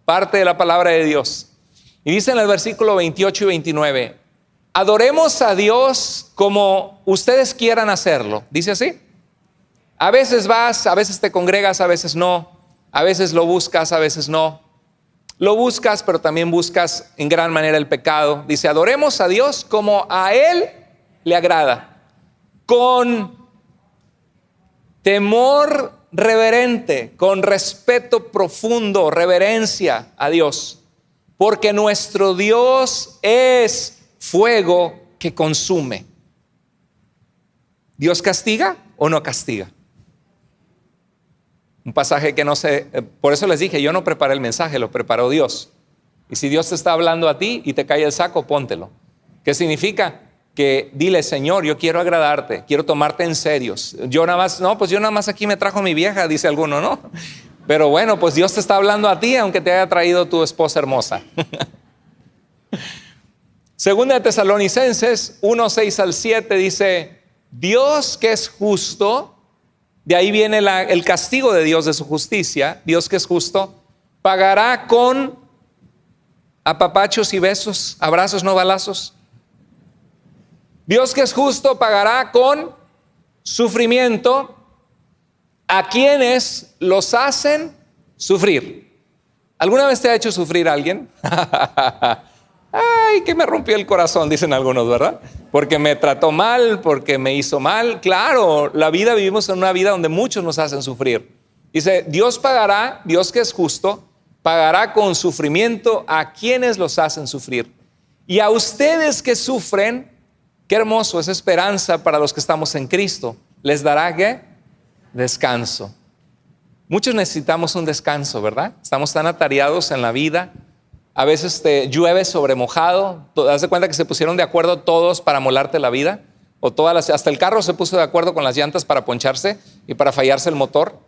Parte de la palabra de Dios. Y dice en el versículo 28 y 29, adoremos a Dios como ustedes quieran hacerlo. Dice así. A veces vas, a veces te congregas, a veces no. A veces lo buscas, a veces no. Lo buscas, pero también buscas en gran manera el pecado. Dice, adoremos a Dios como a Él le agrada. Con temor reverente, con respeto profundo, reverencia a Dios. Porque nuestro Dios es fuego que consume. ¿Dios castiga o no castiga? Un pasaje que no sé, por eso les dije, yo no preparé el mensaje, lo preparó Dios. Y si Dios te está hablando a ti y te cae el saco, póntelo. ¿Qué significa? Que dile, Señor, yo quiero agradarte, quiero tomarte en serio. Yo nada más aquí me trajo mi vieja, dice alguno, ¿no? Pero bueno, pues Dios te está hablando a ti, aunque te haya traído tu esposa hermosa. Segunda de Tesalonicenses 1, 6 al 7 dice, Dios que es justo, de ahí viene el castigo de Dios de su justicia, Dios que es justo, pagará con apapachos y besos, abrazos no balazos. Dios que es justo pagará con sufrimiento a quienes los hacen sufrir. ¿Alguna vez te ha hecho sufrir a alguien? Ay, que me rompió el corazón, dicen algunos, ¿verdad? Porque me trató mal, porque me hizo mal. Claro, vivimos en una vida donde muchos nos hacen sufrir. Dice, Dios pagará, Dios que es justo, pagará con sufrimiento a quienes los hacen sufrir. Y a ustedes que sufren, qué hermoso es esperanza para los que estamos en Cristo. ¿Les dará qué? Descanso. Muchos necesitamos un descanso, ¿verdad? Estamos tan atareados en la vida. A veces te llueve sobre mojado. ¿Te das cuenta que se pusieron de acuerdo todos para molarte la vida? O hasta el carro se puso de acuerdo con las llantas para poncharse y para fallarse el motor.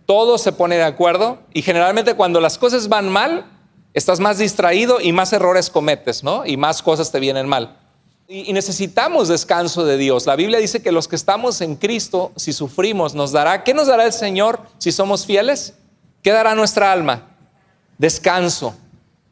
Todo se pone de acuerdo. Y generalmente cuando las cosas van mal, estás más distraído y más errores cometes, ¿no? Y más cosas te vienen mal. Y necesitamos descanso de Dios. La Biblia dice que los que estamos en Cristo, si sufrimos, ¿qué nos dará el Señor si somos fieles? ¿Qué dará nuestra alma? Descanso.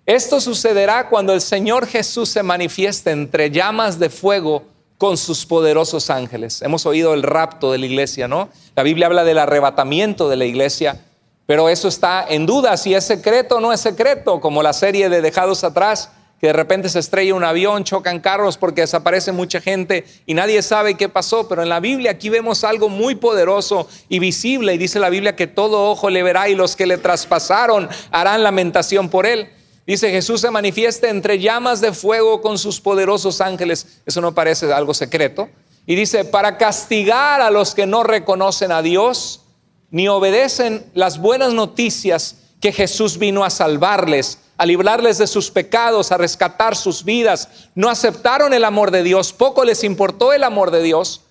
Esto sucederá cuando el Señor Jesús se manifieste entre llamas de fuego con sus poderosos ángeles. Hemos oído el rapto de la iglesia, ¿no? La Biblia habla del arrebatamiento de la iglesia, pero eso está en duda si es secreto o no es secreto, como la serie de Dejados Atrás, que de repente se estrella un avión, chocan carros porque desaparece mucha gente y nadie sabe qué pasó. Pero en la Biblia aquí vemos algo muy poderoso y visible, y dice la Biblia que todo ojo le verá y los que le traspasaron harán lamentación por él. Dice, Jesús se manifiesta entre llamas de fuego con sus poderosos ángeles. Eso no parece algo secreto. Y dice, para castigar a los que no reconocen a Dios ni obedecen las buenas noticias que Jesús vino a salvarles, a librarles de sus pecados, a rescatar sus vidas. No aceptaron el amor de Dios, poco les importó el amor de Dios.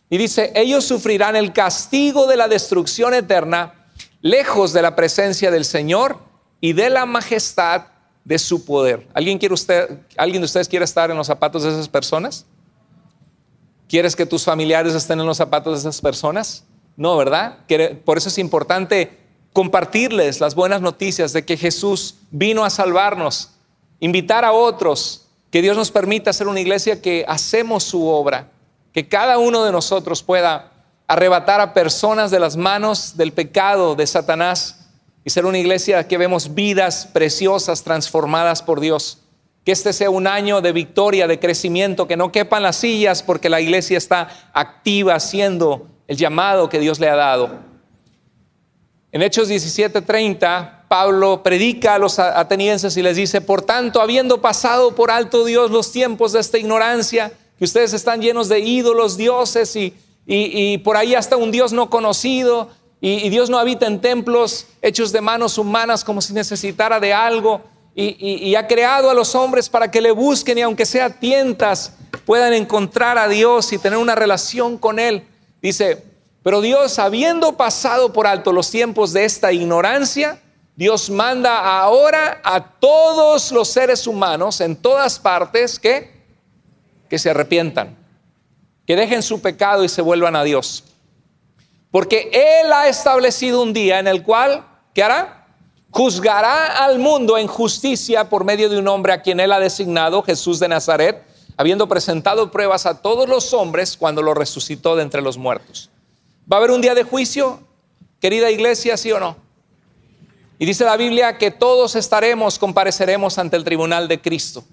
Y dice, ellos sufrirán el castigo de la destrucción eterna, lejos de la presencia del Señor y de la majestad de su poder. ¿Alguien de ustedes quiere estar en los zapatos de esas personas? ¿Quieres que tus familiares estén en los zapatos de esas personas? No, ¿verdad? Por eso es importante compartirles las buenas noticias de que Jesús vino a salvarnos, invitar a otros, que Dios nos permita ser una iglesia que hacemos su obra, que cada uno de nosotros pueda arrebatar a personas de las manos del pecado de Satanás y ser una iglesia que vemos vidas preciosas transformadas por Dios. Que este sea un año de victoria, de crecimiento, que no quepan las sillas porque la iglesia está activa haciendo el llamado que Dios le ha dado. En Hechos 17:30, Pablo predica a los atenienses y les dice, por tanto, habiendo pasado por alto Dios los tiempos de esta ignorancia, que ustedes están llenos de ídolos, dioses y por ahí hasta un Dios no conocido, y Dios no habita en templos hechos de manos humanas como si necesitara de algo, y ha creado a los hombres para que le busquen y aunque sea tientas puedan encontrar a Dios y tener una relación con Él. Dice, pero Dios, habiendo pasado por alto los tiempos de esta ignorancia, Dios manda ahora a todos los seres humanos en todas partes que se arrepientan, que dejen su pecado y se vuelvan a Dios. Porque Él ha establecido un día en el cual, ¿qué hará? juzgará al mundo en justicia por medio de un hombre a quien él ha designado, Jesús de Nazaret, habiendo presentado pruebas a todos los hombres cuando lo resucitó de entre los muertos. ¿Va a haber un día de juicio, querida iglesia, sí o no? Y dice la Biblia que todos compareceremos ante el tribunal de Cristo,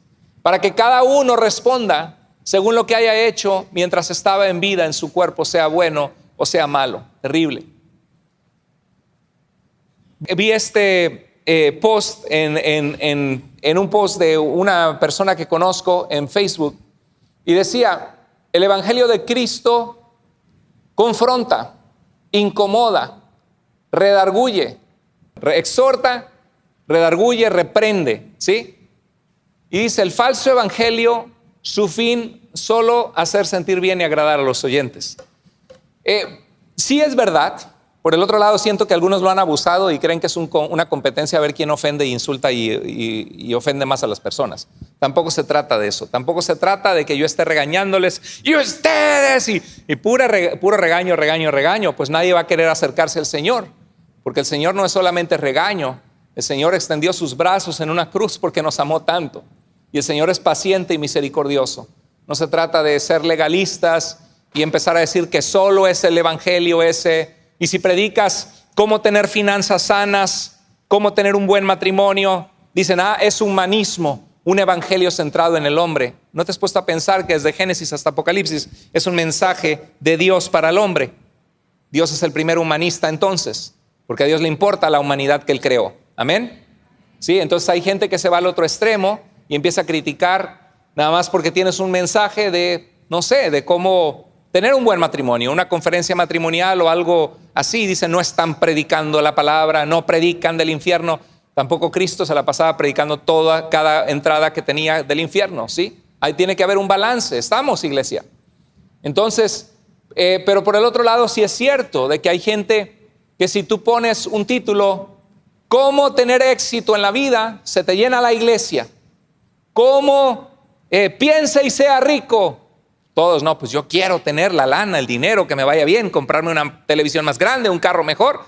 para que cada uno responda según lo que haya hecho mientras estaba en vida en su cuerpo, sea bueno o sea malo. Terrible. Vi este post en un post de una persona que conozco en Facebook y decía: el evangelio de Cristo confronta, incomoda, redarguye, exhorta, redarguye, reprende, ¿sí? Y dice: el falso evangelio, su fin solo hacer sentir bien y agradar a los oyentes. Sí es verdad. Por el otro lado, siento que algunos lo han abusado y creen que es una competencia a ver quién ofende e insulta y ofende más a las personas. Tampoco se trata de eso. Tampoco se trata de que yo esté regañándoles y ustedes y puro regaño. Pues nadie va a querer acercarse al Señor, porque el Señor no es solamente regaño. El Señor extendió sus brazos en una cruz porque nos amó tanto. Y el Señor es paciente y misericordioso. No se trata de ser legalistas y empezar a decir que solo es el evangelio ese. Y si predicas cómo tener finanzas sanas, cómo tener un buen matrimonio, dicen: es humanismo, un evangelio centrado en el hombre. ¿No te has puesto a pensar que desde Génesis hasta Apocalipsis es un mensaje de Dios para el hombre? Dios es el primer humanista entonces, porque a Dios le importa la humanidad que Él creó. ¿Amén? Sí, entonces hay gente que se va al otro extremo y empieza a criticar nada más porque tienes un mensaje de, no sé, de cómo tener un buen matrimonio, una conferencia matrimonial o algo así. Dicen: no están predicando la palabra, no predican del infierno. Tampoco Cristo se la pasaba predicando cada entrada que tenía del infierno, ¿sí? Ahí tiene que haber un balance. Estamos, iglesia. Entonces, pero por el otro lado sí es cierto de que hay gente que si tú pones un título, ¿cómo tener éxito en la vida?, se te llena la iglesia. ¿Cómo piense y sea rico? Todos: no, pues yo quiero tener la lana, el dinero, que me vaya bien, comprarme una televisión más grande, un carro mejor.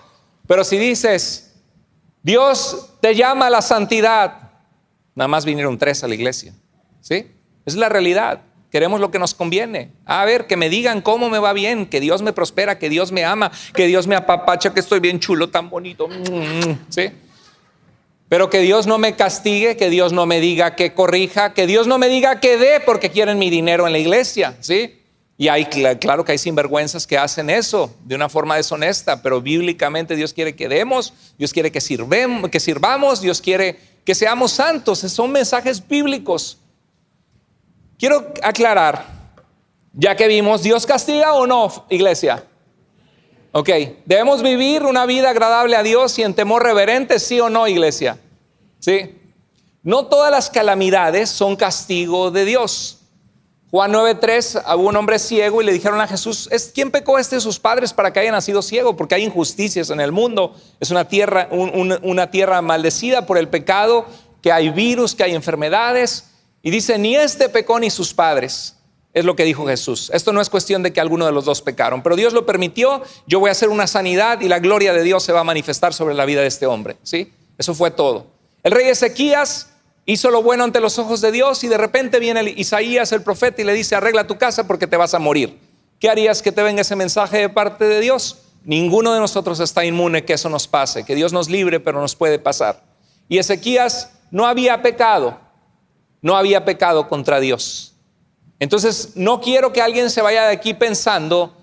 Pero si dices: Dios te llama a la santidad, nada más vinieron 3 a la iglesia, ¿sí? Es la realidad. Queremos lo que nos conviene. A ver, que me digan cómo me va bien, que Dios me prospera, que Dios me ama, que Dios me apapacha, que estoy bien chulo, tan bonito, ¿sí? Pero que Dios no me castigue, que Dios no me diga que corrija, que Dios no me diga que dé porque quieren mi dinero en la iglesia, ¿sí? Y claro que hay sinvergüenzas que hacen eso de una forma deshonesta, pero bíblicamente Dios quiere que demos, Dios quiere que sirvamos, Dios quiere que seamos santos. Son mensajes bíblicos. Quiero aclarar, ya que vimos, ¿Dios castiga o no, iglesia? Ok, ¿debemos vivir una vida agradable a Dios y en temor reverente, sí o no, iglesia? Sí. No todas las calamidades son castigo de Dios. Juan 9:3, hubo un hombre ciego y le dijeron a Jesús: ¿quién pecó de sus padres para que haya nacido ciego? Porque hay injusticias en el mundo. Es una tierra maldecida por el pecado, que hay virus, que hay enfermedades. Y dice: ni este pecó ni sus padres. Es lo que dijo Jesús. Esto no es cuestión de que alguno de los dos pecaron, pero Dios lo permitió. Yo voy a hacer una sanidad y la gloria de Dios se va a manifestar sobre la vida de este hombre, ¿sí? Eso fue todo. El rey Ezequías hizo lo bueno ante los ojos de Dios y de repente viene Isaías, el profeta, y le dice: arregla tu casa porque te vas a morir. ¿Qué harías que te venga ese mensaje de parte de Dios? Ninguno de nosotros está inmune que eso nos pase, que Dios nos libre, pero nos puede pasar. Y Ezequías no había pecado contra Dios. Entonces, no quiero que alguien se vaya de aquí pensando,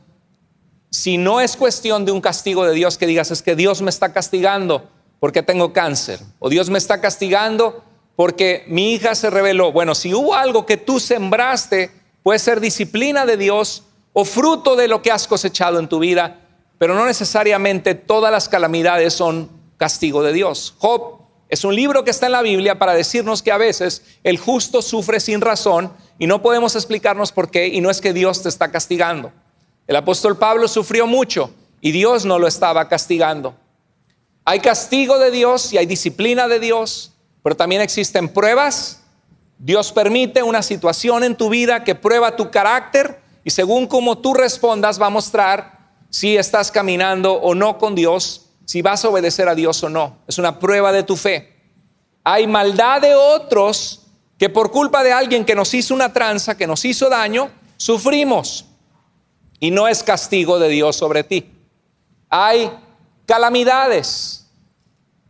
si no es cuestión de un castigo de Dios, que digas: es que Dios me está castigando porque tengo cáncer, o Dios me está castigando porque mi hija se rebeló. Bueno, si hubo algo que tú sembraste, puede ser disciplina de Dios o fruto de lo que has cosechado en tu vida, pero no necesariamente todas las calamidades son castigo de Dios. Job es un libro que está en la Biblia para decirnos que a veces el justo sufre sin razón y no podemos explicarnos por qué, y no es que Dios te está castigando. El apóstol Pablo sufrió mucho y Dios no lo estaba castigando. Hay castigo de Dios y hay disciplina de Dios, pero también existen pruebas. Dios permite una situación en tu vida que prueba tu carácter, y según cómo tú respondas va a mostrar si estás caminando o no con Dios, si vas a obedecer a Dios o no. Es una prueba de tu fe. Hay maldad de otros que por culpa de alguien que nos hizo una tranza, que nos hizo daño, sufrimos. Y no es castigo de Dios sobre ti. Hay calamidades,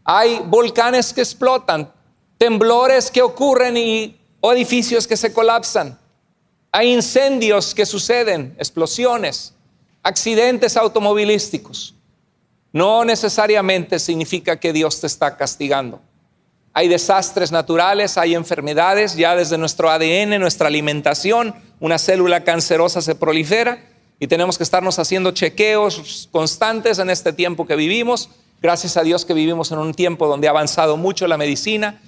hay volcanes que explotan, temblores que ocurren o edificios que se colapsan. Hay incendios que suceden, explosiones, accidentes automovilísticos. No necesariamente significa que Dios te está castigando. Hay desastres naturales, hay enfermedades, ya desde nuestro ADN, nuestra alimentación, una célula cancerosa se prolifera y tenemos que estarnos haciendo chequeos constantes en este tiempo que vivimos. Gracias a Dios que vivimos en un tiempo donde ha avanzado mucho la medicina,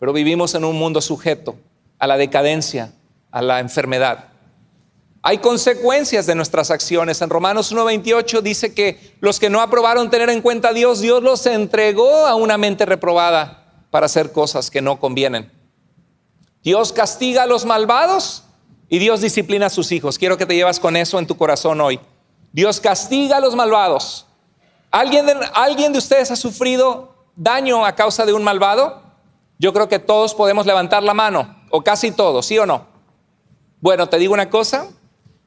pero vivimos en un mundo sujeto a la decadencia, a la enfermedad. Hay consecuencias de nuestras acciones. En Romanos 1:28 dice que los que no aprobaron tener en cuenta a Dios, Dios los entregó a una mente reprobada para hacer cosas que no convienen. Dios castiga a los malvados y Dios disciplina a sus hijos. Quiero que te llevas con eso en tu corazón hoy. Dios castiga a los malvados. ¿Alguien de ustedes ha sufrido daño a causa de un malvado? Yo creo que todos podemos levantar la mano, o casi todos, ¿sí o no? Bueno, te digo una cosa.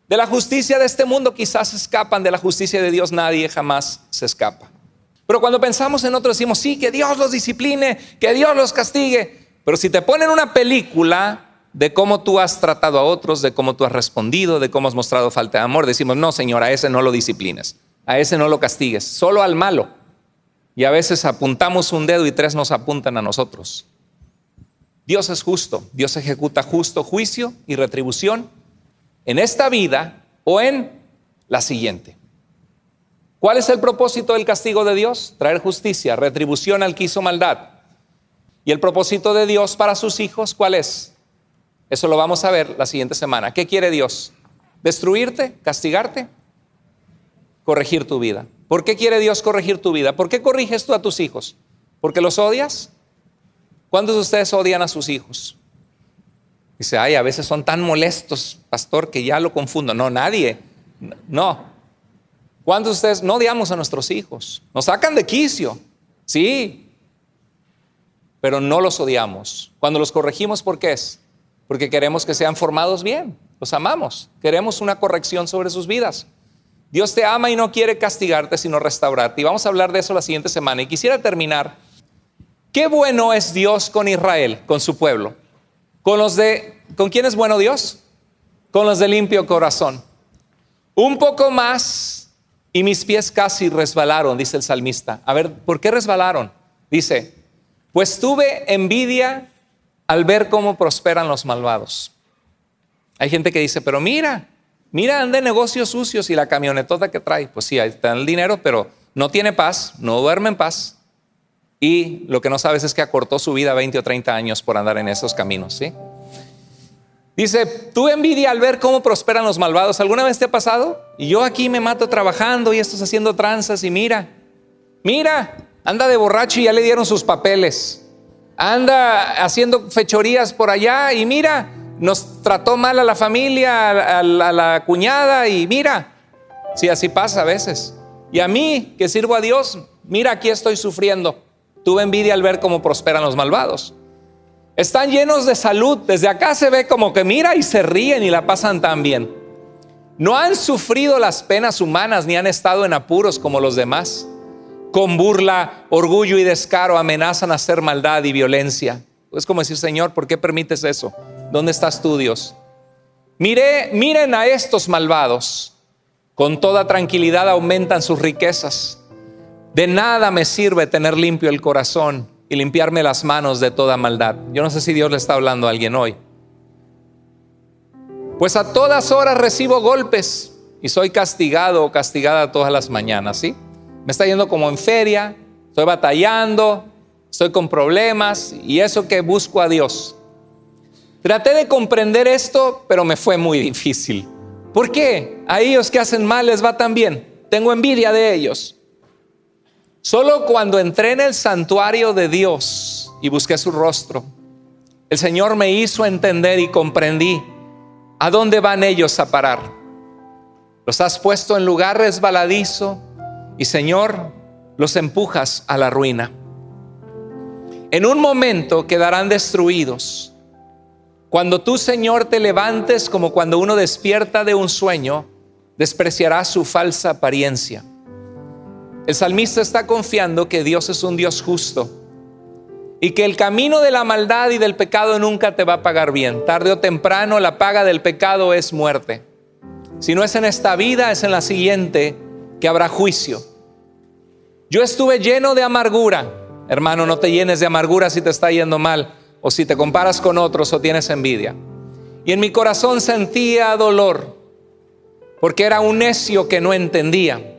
De la justicia de este mundo quizás se escapan, de la justicia de Dios nadie jamás se escapa. Pero cuando pensamos en otros decimos, sí, que Dios los discipline, que Dios los castigue. Pero si te ponen una película de cómo tú has tratado a otros, de cómo tú has respondido, de cómo has mostrado falta de amor, decimos, no, Señor, a ese no lo disciplines, a ese no lo castigues, solo al malo. Y a veces apuntamos un dedo y 3 nos apuntan a nosotros. Dios es justo, Dios ejecuta justo juicio y retribución en esta vida o en la siguiente. ¿Cuál es el propósito del castigo de Dios? Traer justicia, retribución al que hizo maldad. ¿Y el propósito de Dios para sus hijos cuál es? Eso lo vamos a ver la siguiente semana. ¿Qué quiere Dios? ¿Destruirte? ¿Castigarte? Corregir tu vida. ¿Por qué quiere Dios corregir tu vida? ¿Por qué corriges tú a tus hijos? ¿Porque los odias? ¿Cuántos de ustedes odian a sus hijos? Dice, ay, a veces son tan molestos, pastor, que ya lo confundo. No, nadie. No. ¿Cuántos de ustedes no odiamos a nuestros hijos? Nos sacan de quicio, sí, pero no los odiamos. Cuando los corregimos, ¿por qué es? Porque queremos que sean formados bien, los amamos, queremos una corrección sobre sus vidas. Dios te ama y no quiere castigarte, sino restaurarte. Y vamos a hablar de eso la siguiente semana. Y quisiera terminar. Qué bueno es Dios con Israel, con su pueblo. ¿Con quién es bueno Dios? Con los de limpio corazón. Un poco más y mis pies casi resbalaron, dice el salmista. A ver, ¿por qué resbalaron? Dice, pues tuve envidia al ver cómo prosperan los malvados. Hay gente que dice, pero mira, anda en negocios sucios y la camionetota que trae. Pues sí, ahí está el dinero, pero no tiene paz, no duerme en paz. Y lo que no sabes es que acortó su vida 20 o 30 años por andar en esos caminos, ¿sí? Dice, tuve envidia al ver cómo prosperan los malvados. ¿Alguna vez te ha pasado? Y yo aquí me mato trabajando y estos haciendo tranzas y mira, anda de borracho y ya le dieron sus papeles. Anda haciendo fechorías por allá y mira, nos trató mal a la familia, a la cuñada y mira. Sí, así pasa a veces. Y a mí, que sirvo a Dios, mira, aquí estoy sufriendo. Tuve envidia al ver cómo prosperan los malvados. Están llenos de salud. Desde acá se ve como que mira y se ríen y la pasan tan bien. No han sufrido las penas humanas ni han estado en apuros como los demás. Con burla, orgullo y descaro amenazan hacer maldad y violencia. Es como decir, Señor, ¿por qué permites eso? ¿Dónde estás tú, Dios? Miren a estos malvados. Con toda tranquilidad aumentan sus riquezas. De nada me sirve tener limpio el corazón y limpiarme las manos de toda maldad. Yo no sé si Dios le está hablando a alguien hoy. Pues a todas horas recibo golpes y soy castigado o castigada todas las mañanas, ¿sí? Me está yendo como en feria, estoy batallando, estoy con problemas y eso que busco a Dios. Traté de comprender esto, pero me fue muy difícil. ¿Por qué? A ellos que hacen mal les va tan bien. Tengo envidia de ellos. Solo cuando entré en el santuario de Dios y busqué su rostro, el Señor me hizo entender y comprendí a dónde van ellos a parar. Los has puesto en lugar resbaladizo y Señor, los empujas a la ruina. En un momento quedarán destruidos. Cuando tú, Señor, te levantes como cuando uno despierta de un sueño, despreciarás su falsa apariencia. El salmista está confiando que Dios es un Dios justo y que el camino de la maldad y del pecado nunca te va a pagar bien. Tarde o temprano la paga del pecado es muerte. Si no es en esta vida, es en la siguiente que habrá juicio. Yo estuve lleno de amargura. Hermano, no te llenes de amargura si te está yendo mal o si te comparas con otros o tienes envidia. Y en mi corazón sentía dolor porque era un necio que no entendía.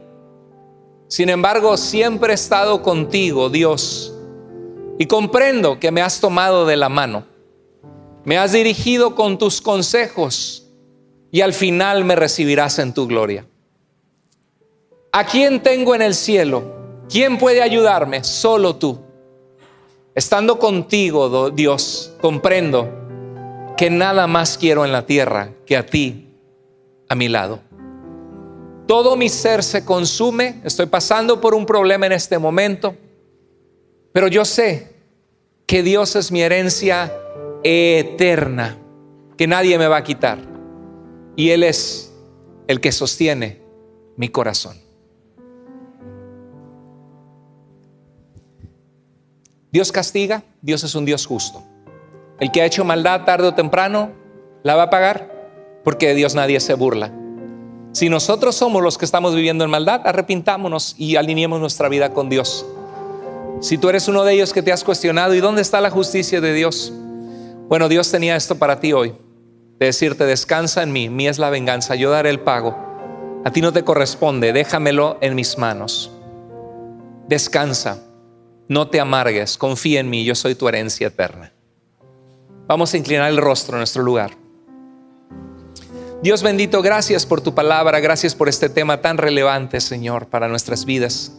Sin embargo, siempre he estado contigo, Dios, y comprendo que me has tomado de la mano. Me has dirigido con tus consejos y al final me recibirás en tu gloria. ¿A quién tengo en el cielo? ¿Quién puede ayudarme? Solo tú. Estando contigo, Dios, comprendo que nada más quiero en la tierra que a ti a mi lado. Todo mi ser se consume. Estoy pasando por un problema en este momento, pero yo sé que Dios es mi herencia eterna, que nadie me va a quitar, y Él es el que sostiene mi corazón. Dios castiga, Dios es un Dios justo. El que ha hecho maldad tarde o temprano la va a pagar, porque de Dios nadie se burla. Si nosotros somos los que estamos viviendo en maldad, arrepintámonos y alineemos nuestra vida con Dios. Si tú eres uno de ellos que te has cuestionado, ¿y dónde está la justicia de Dios? Bueno, Dios tenía esto para ti hoy, de decirte: descansa en mí, mía es la venganza, yo daré el pago. A ti no te corresponde, déjamelo en mis manos. Descansa, no te amargues, confía en mí, yo soy tu herencia eterna. Vamos a inclinar el rostro en nuestro lugar. Dios bendito, gracias por tu palabra, gracias por este tema tan relevante, Señor, para nuestras vidas.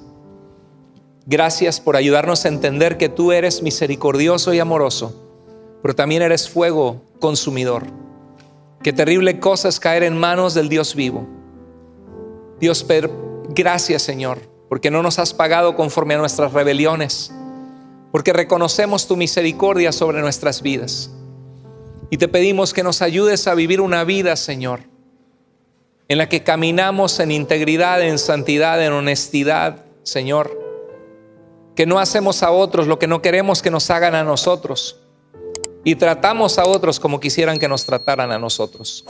Gracias por ayudarnos a entender que tú eres misericordioso y amoroso, pero también eres fuego consumidor. Qué terrible cosa es caer en manos del Dios vivo. Dios, gracias, Señor, porque no nos has pagado conforme a nuestras rebeliones, porque reconocemos tu misericordia sobre nuestras vidas. Y te pedimos que nos ayudes a vivir una vida, Señor, en la que caminamos en integridad, en santidad, en honestidad, Señor. Que no hacemos a otros lo que no queremos que nos hagan a nosotros, y tratamos a otros como quisieran que nos trataran a nosotros.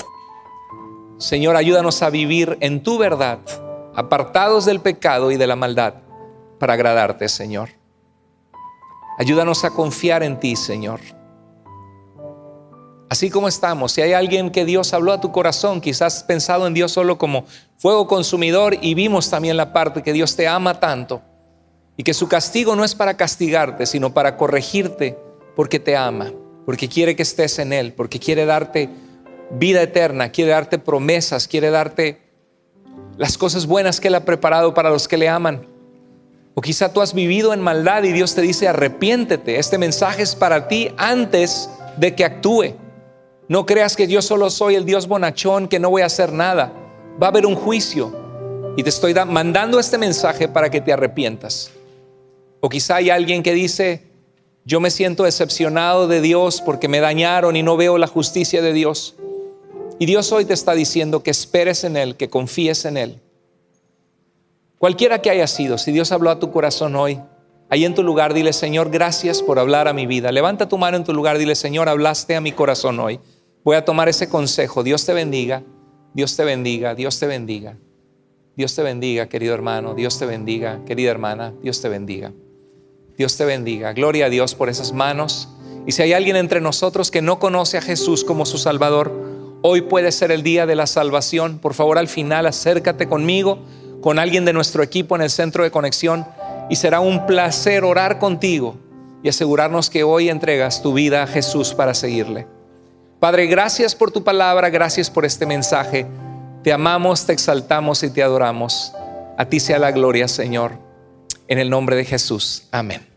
Señor, ayúdanos a vivir en tu verdad, apartados del pecado y de la maldad, para agradarte, Señor. Ayúdanos a confiar en ti, Señor. Así como estamos, si hay alguien que Dios habló a tu corazón, quizás has pensado en Dios solo como fuego consumidor, y vimos también la parte que Dios te ama tanto y que su castigo no es para castigarte, sino para corregirte, porque te ama, porque quiere que estés en Él, porque quiere darte vida eterna, quiere darte promesas, quiere darte las cosas buenas que Él ha preparado para los que le aman. O quizá tú has vivido en maldad y Dios te dice: arrepiéntete. Este mensaje es para ti antes de que actúe. No creas que yo solo soy el Dios bonachón, que no voy a hacer nada. Va a haber un juicio y te estoy mandando este mensaje para que te arrepientas. O quizá hay alguien que dice: yo me siento decepcionado de Dios porque me dañaron y no veo la justicia de Dios. Y Dios hoy te está diciendo que esperes en Él, que confíes en Él. Cualquiera que haya sido, si Dios habló a tu corazón hoy, ahí en tu lugar dile: Señor, gracias por hablar a mi vida. Levanta tu mano en tu lugar, dile: Señor, hablaste a mi corazón hoy. Voy a tomar ese consejo. Dios te bendiga, Dios te bendiga, Dios te bendiga. Dios te bendiga, querido hermano, Dios te bendiga, querida hermana, Dios te bendiga. Dios te bendiga. Gloria a Dios por esas manos. Y si hay alguien entre nosotros que no conoce a Jesús como su Salvador, hoy puede ser el día de la salvación. Por favor, al final acércate conmigo, con alguien de nuestro equipo en el centro de conexión, y será un placer orar contigo y asegurarnos que hoy entregas tu vida a Jesús para seguirle. Padre, gracias por tu palabra, gracias por este mensaje. Te amamos, te exaltamos y te adoramos. A ti sea la gloria, Señor. En el nombre de Jesús. Amén.